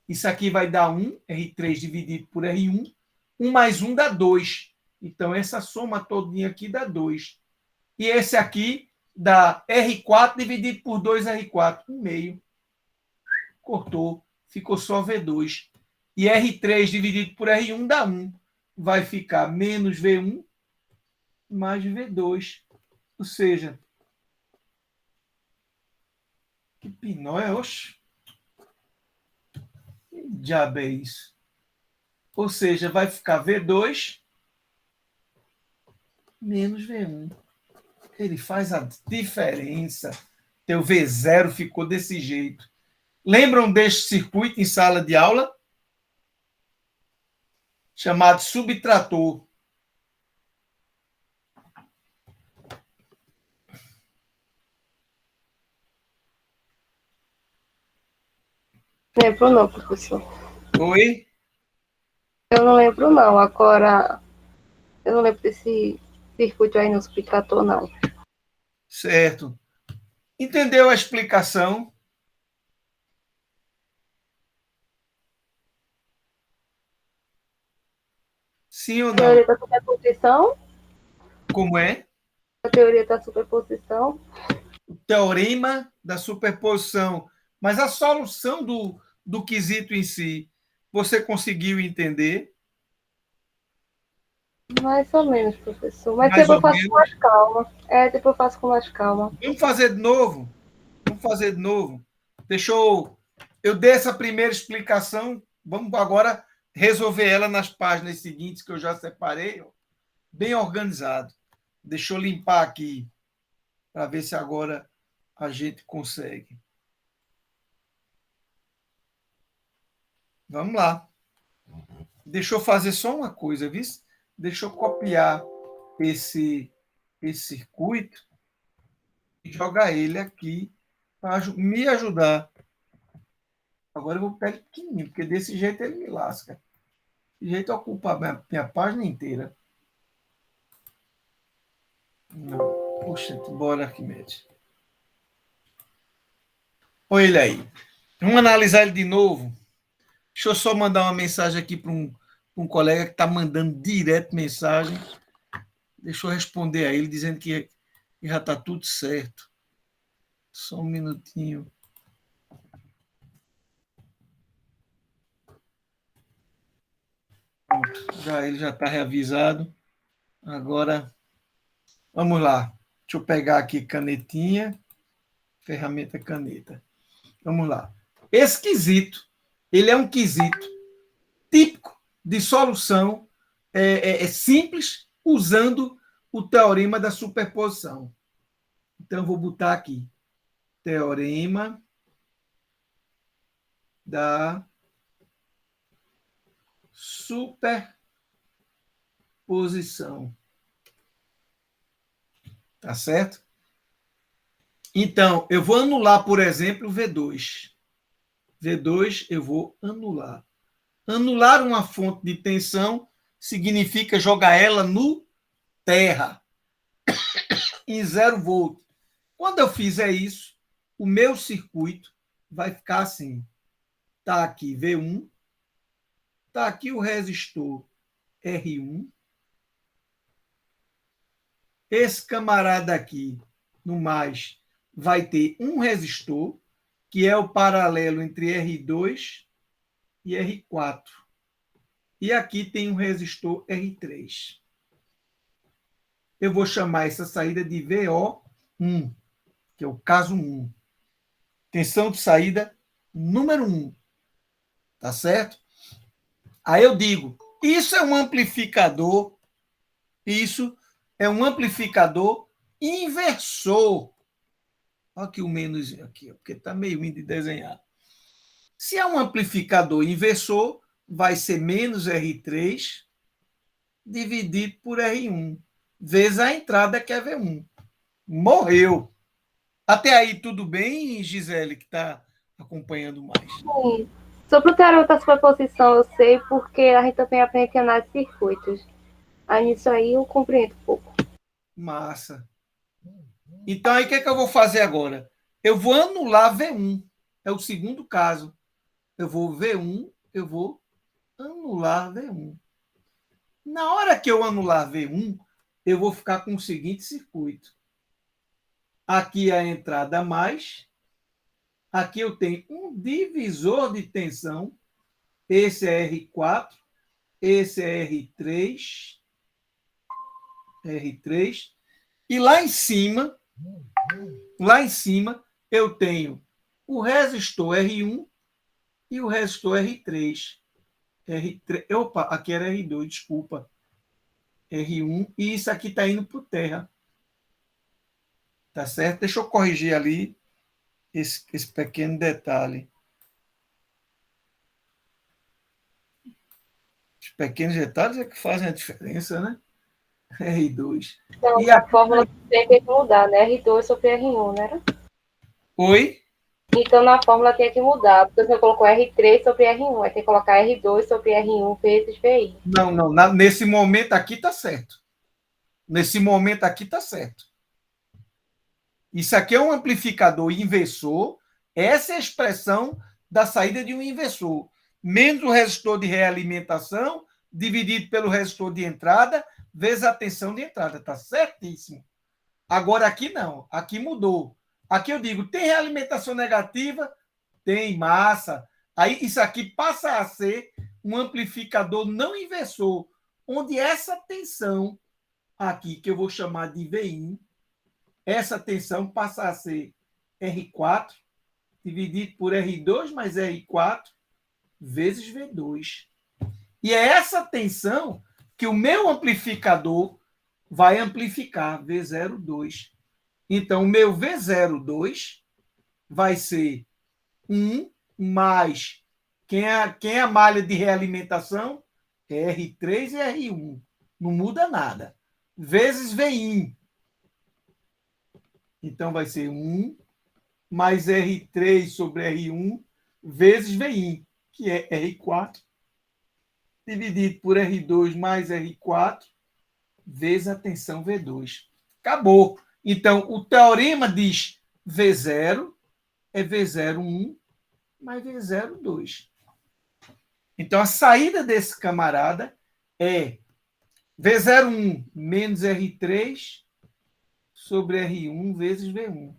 S1: Isso aqui vai dar 1, R3 dividido por R1, 1 mais 1 dá 2. Então, essa soma todinha aqui dá 2. E esse aqui dá R4 dividido por 2R4, 1 meio. Cortou, ficou só V2. E R3 dividido por R1 dá 1. Vai ficar menos V1 mais V2. Ou seja, que pinóia, oxe. Que diabo é isso? Ou seja, vai ficar V2 menos V1. Ele faz a diferença. Teu V0 ficou desse jeito. Lembram deste circuito em sala de aula? Chamado subtrator.
S3: Lembro não, professor.
S1: Oi?
S3: Eu não lembro não. Agora, eu não lembro desse circuito aí no subtrator, não.
S1: Certo. Entendeu a explicação? Sim ou
S3: A
S1: não?
S3: teoria da superposição?
S1: Como é?
S3: A teoria da superposição?
S1: O teorema da superposição. Mas a solução do quesito em si, você conseguiu entender?
S3: Mais ou menos, professor. Mas
S1: Mais
S3: depois
S1: ou
S3: eu faço com
S1: menos.
S3: mais calma. Depois eu faço com mais calma.
S1: Vamos fazer de novo? Vamos fazer de novo. Deixa eu dei essa primeira explicação, vamos agora resolver ela nas páginas seguintes que eu já separei, bem organizado. Deixa eu limpar aqui para ver se agora a gente consegue. Vamos lá. Deixa eu fazer só uma coisa, viu? Deixa eu copiar esse circuito e jogar ele aqui para me ajudar. Agora eu vou pegar ele pequenininho, porque desse jeito ele me lasca. Desse jeito ocupa a minha página inteira. Não. Poxa, bora, Arquimedes. Olha ele aí. Vamos analisar ele de novo. Deixa eu só mandar uma mensagem aqui para um colega que está mandando direto mensagem. Deixa eu responder a ele, dizendo que já está tudo certo. Só um minutinho. Pronto, ele já está reavisado. Agora, vamos lá. Deixa eu pegar aqui canetinha. Ferramenta caneta. Vamos lá. Esse quesito, ele é um quesito típico de solução simples, usando o teorema da superposição. Então, eu vou botar aqui. Teorema da superposição. Tá certo? Então, eu vou anular, por exemplo, o V2. V2 eu vou anular. Anular uma fonte de tensão significa jogar ela no terra, em 0 volt. Quando eu fizer isso, o meu circuito vai ficar assim. Está aqui V1, está aqui o resistor R1. Esse camarada aqui, no mais, vai ter um resistor, que é o paralelo entre R2 e R4. E aqui tem um resistor R3. Eu vou chamar essa saída de VO1, que é o caso 1. Tensão de saída número 1. Tá certo? Aí eu digo, isso é um amplificador, isso é um amplificador inversor. Olha aqui o menos aqui, porque está meio ruim de desenhar. Se é um amplificador inversor, vai ser menos R3 dividido por R1, vezes a entrada que é V1. Morreu. Até aí tudo bem, Gisele, que está acompanhando mais?
S3: Sim. Sobre o teorema da superposição eu sei porque a gente também aprende análise de circuitos. Aí nisso aí eu compreendo um pouco.
S1: Massa. Então aí o que é que eu vou fazer agora? Eu vou anular V1. É o segundo caso. Eu vou V1, eu vou anular V1. Na hora que eu anular V1, eu vou ficar com o seguinte circuito. Aqui é a entrada mais. Aqui eu tenho um divisor de tensão. Esse é R4. Esse é R3. R3. E lá em cima, eu tenho o resistor R1 e o resistor R3. Opa, aqui era R2, desculpa. R1, e isso aqui está indo para o terra. Tá certo? Deixa eu corrigir ali esse pequeno detalhe. Os pequenos detalhes é que fazem a diferença, né? R2.
S3: Então,
S1: E
S3: a
S1: aqui...
S3: fórmula tem que mudar, né? R2 sobre R1, né?
S1: Oi?
S3: Então, na fórmula tem que mudar, porque você colocou R3 sobre R1, aí tem que colocar R2 sobre R1 vezes VI.
S1: Não, não. Nesse momento aqui tá certo. Nesse momento aqui tá certo. Isso aqui é um amplificador inversor. Essa é a expressão da saída de um inversor. Menos o resistor de realimentação, dividido pelo resistor de entrada, vezes a tensão de entrada. Está certíssimo. Agora aqui não. Aqui mudou. Aqui eu digo, tem realimentação negativa? Tem massa. Aí isso aqui passa a ser um amplificador não inversor, onde essa tensão aqui, que eu vou chamar de VIN, essa tensão passa a ser R4 dividido por R2 mais R4 vezes V2. E é essa tensão que o meu amplificador vai amplificar, V02. Então, o meu V02 vai ser 1 mais quem é a malha de realimentação? R3 e R1. Não muda nada. Vezes VIN. Então, vai ser 1 mais R3 sobre R1 vezes VIN, que é R4, dividido por R2 mais R4, vezes a tensão V2. Acabou. Então, o teorema diz V0 é V01 mais V02. Então, a saída desse camarada é V01 menos R3 sobre R1 vezes V1.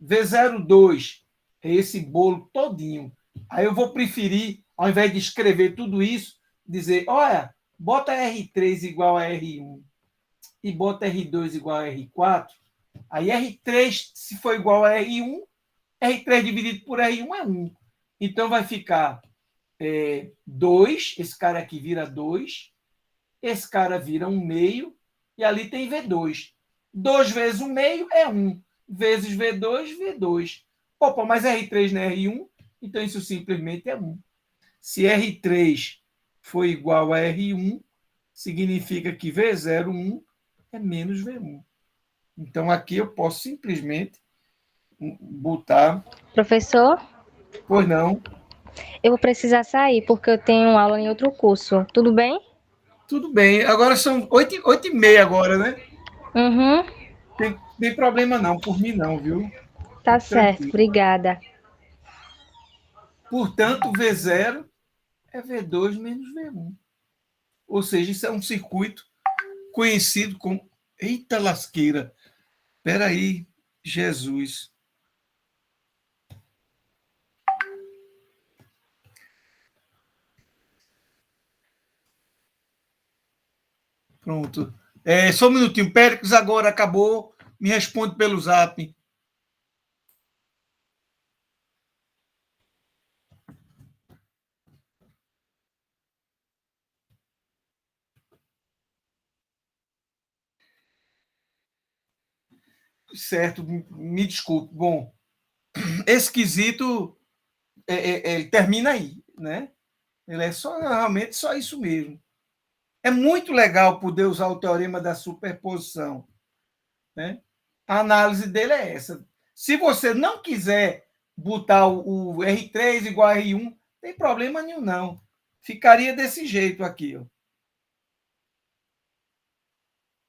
S1: V02 é esse bolo todinho. Aí eu vou preferir, ao invés de escrever tudo isso, dizer, olha, bota R3 igual a R1 e bota R2 igual a R4. Aí R3, se for igual a R1, R3 dividido por R1 é 1. Então vai ficar 2, esse cara aqui vira 2, esse cara vira 1 meio, e ali tem V2. 2 vezes 1 meio é 1, vezes V2, V2. Opa, mas R3 não é R1, então isso simplesmente é 1. Se R3 for igual a R1, significa que V01 é menos V1. Então aqui eu posso simplesmente botar...
S4: Professor,
S1: Pois não.
S4: eu vou precisar sair porque eu tenho aula em outro curso. Tudo bem?
S1: Tudo bem. Agora são 8h30 agora, né?
S4: Uhum,
S1: Tem problema não, por mim não, viu?
S4: tá
S1: Fique
S4: certo.
S1: tranquilo.
S4: Obrigada.
S1: Portanto, V0 é V2 menos V1. Ou seja, isso é um circuito conhecido como... Eita lasqueira! Espera aí, Jesus. Pronto. Só um minutinho. Péricles agora acabou. Me responde pelo zap. Certo, me desculpe. Bom, esse quesito ele termina aí, né? Ele é realmente só isso mesmo. É muito legal poder usar o teorema da superposição, né? A análise dele é essa. Se você não quiser botar o R3 igual a R1, não tem problema nenhum, não. Ficaria desse jeito aqui, ó.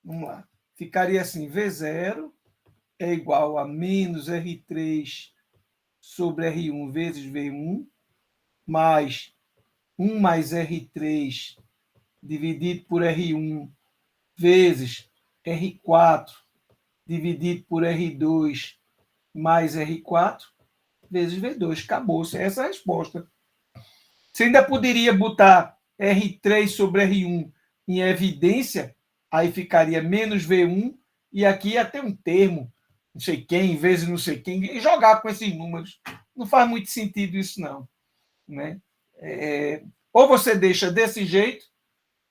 S1: Vamos lá. Ficaria assim, V0 é igual a menos R3 sobre R1 vezes V1, mais 1 mais R3 dividido por R1 vezes R4 dividido por R2 mais R4 vezes V2. Acabou-se. Essa é a resposta. Você ainda poderia botar R3 sobre R1 em evidência, aí ficaria menos V1, e aqui ia ter um termo, não sei quem, vezes não sei quem, e jogar com esses números. Não faz muito sentido isso, não. Né? Ou você deixa desse jeito,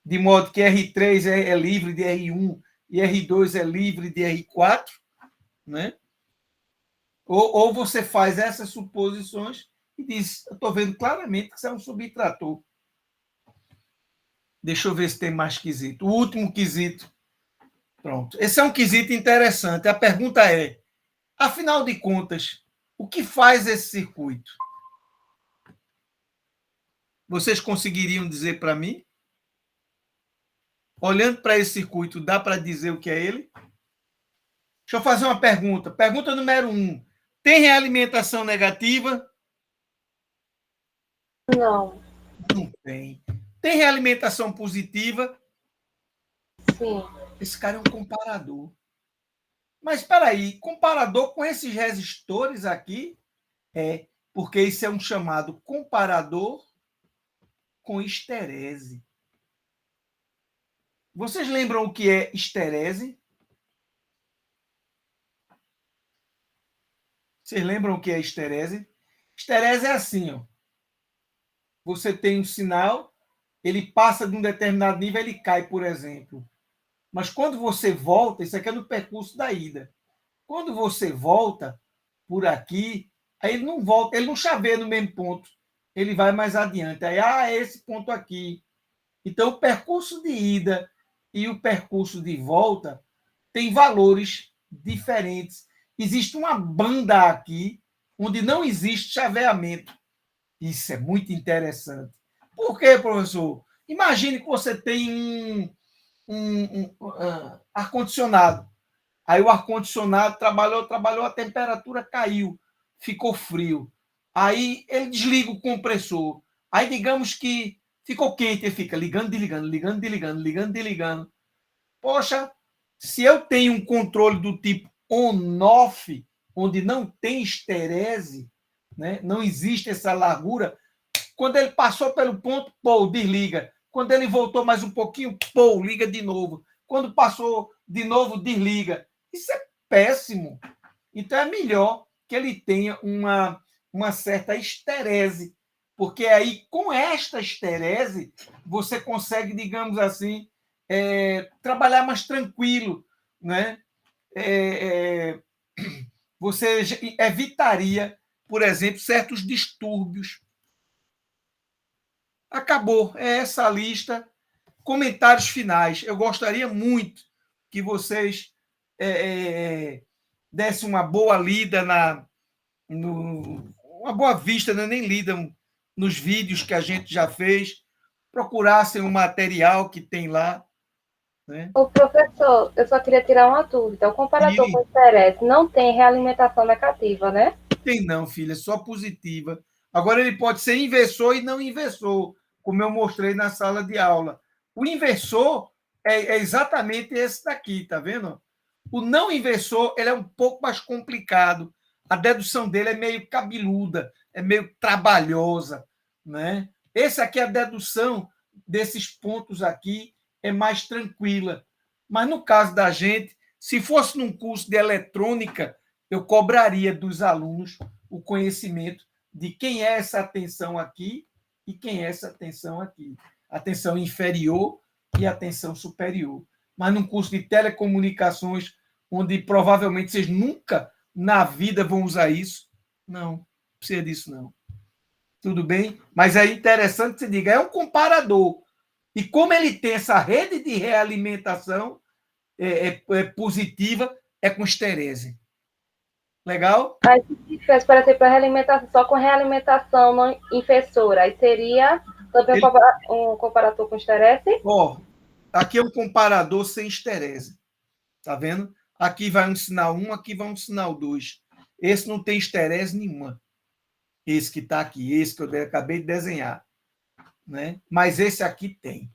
S1: de modo que R3 é livre de R1 e R2 é livre de R4, né? Ou você faz essas suposições e diz, eu estou vendo claramente que isso é um subtrator. Deixa eu ver se tem mais quesito. O último quesito. Pronto. Esse é um quesito interessante. A pergunta é, afinal de contas, o que faz esse circuito? Vocês conseguiriam dizer para mim? Olhando para esse circuito, dá para dizer o que é ele? Deixa eu fazer uma pergunta. Pergunta número 1. Tem realimentação negativa?
S3: Não.
S1: Não tem. Tem realimentação positiva?
S3: Sim.
S1: Esse cara é um comparador. Mas espera aí, comparador com esses resistores aqui? É, porque isso é um chamado comparador com esterese. Vocês lembram o que é esterese? Vocês lembram o que é esterese? Esterese é assim, ó. Você tem um sinal, ele passa de um determinado nível, ele cai, por exemplo. Mas quando você volta, isso aqui é no percurso da ida. Quando você volta por aqui, aí ele não volta, ele não chaveia no mesmo ponto. Ele vai mais adiante. Aí, é esse ponto aqui. Então, o percurso de ida e o percurso de volta tem valores diferentes. Existe uma banda aqui onde não existe chaveamento. Isso é muito interessante. Por quê, professor? Imagine que você tem um ar-condicionado. Aí o ar-condicionado trabalhou, a temperatura caiu, ficou frio. Aí ele desliga o compressor. Aí digamos que ficou quente, ele fica ligando, desligando, ligando, desligando, ligando, desligando. Poxa, se eu tenho um controle do tipo on-off, onde não tem esterese, né? Não existe essa largura, quando ele passou pelo ponto, pô, desliga. Quando ele voltou mais um pouquinho, pô, liga de novo. Quando passou de novo, desliga. Isso é péssimo. Então é melhor que ele tenha uma certa esterese, porque aí, com esta esterese, você consegue, digamos assim, trabalhar mais tranquilo, né? Você evitaria, por exemplo, certos distúrbios. Acabou. É essa a lista. Comentários finais. Eu gostaria muito que vocês dessem uma boa lida uma boa vista, né? Nem lida nos vídeos que a gente já fez, procurassem o material que tem lá. Né?
S3: O professor, eu só queria tirar uma dúvida. O comparador com esterese não tem realimentação negativa, né?
S1: Tem não, filha, só positiva. Agora ele pode ser inversor e não inversor, como eu mostrei na sala de aula. O inversor é exatamente esse daqui, tá vendo? O não inversor ele é um pouco mais complicado. A dedução dele é meio cabeluda, é meio trabalhosa, né? Esse aqui, a dedução desses pontos aqui é mais tranquila. Mas no caso da gente, se fosse num curso de eletrônica, eu cobraria dos alunos o conhecimento de quem é essa tensão aqui e quem é essa tensão aqui. A tensão inferior e a tensão superior. Mas num curso de telecomunicações, onde provavelmente vocês nunca na vida vão usar isso, não precisa disso, não. Tudo bem? Mas é interessante que você diga, é um comparador. E como ele tem essa rede de realimentação positiva, é com esterese. Legal?
S3: Aí, se tivesse para ter para realimentação, só com realimentação não infessora, aí seria também um comparador com esterese?
S1: Ó, aqui é um comparador sem esterese. Tá vendo? Aqui vai um sinal 1, aqui vai um sinal 2. Esse não tem esterese nenhuma. Esse que está aqui, esse que eu acabei de desenhar. Né? Mas esse aqui tem.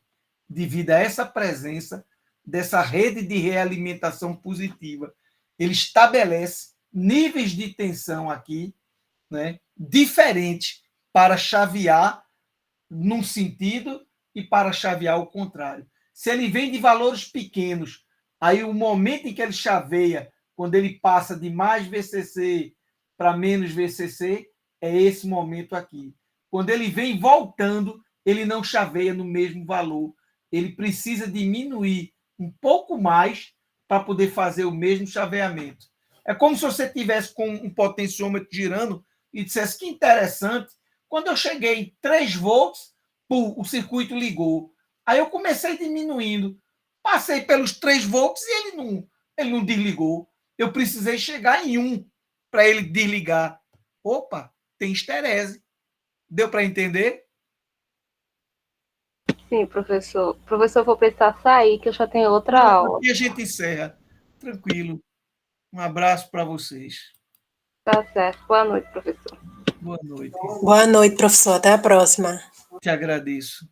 S1: Devido a essa presença dessa rede de realimentação positiva, ele estabelece níveis de tensão aqui, né, diferentes para chavear num sentido e para chavear o contrário. Se ele vem de valores pequenos, aí o momento em que ele chaveia, quando ele passa de mais VCC para menos VCC, é esse momento aqui. Quando ele vem voltando, ele não chaveia no mesmo valor. Ele precisa diminuir um pouco mais para poder fazer o mesmo chaveamento. É como se você tivesse com um potenciômetro girando e dissesse que interessante, quando eu cheguei em 3 volts, o circuito ligou. Aí eu comecei diminuindo. Passei pelos 3 volts e ele não desligou. Eu precisei chegar em 1 para ele desligar. Opa, tem esterese. Deu para entender?
S3: Sim, professor. Professor, vou precisar sair, que eu já tenho outra aula.
S1: E a gente encerra. Tranquilo. Um abraço para vocês.
S3: Tá certo. Boa noite, professor.
S1: Boa noite.
S2: Boa noite, professor. Até a próxima.
S1: Te agradeço.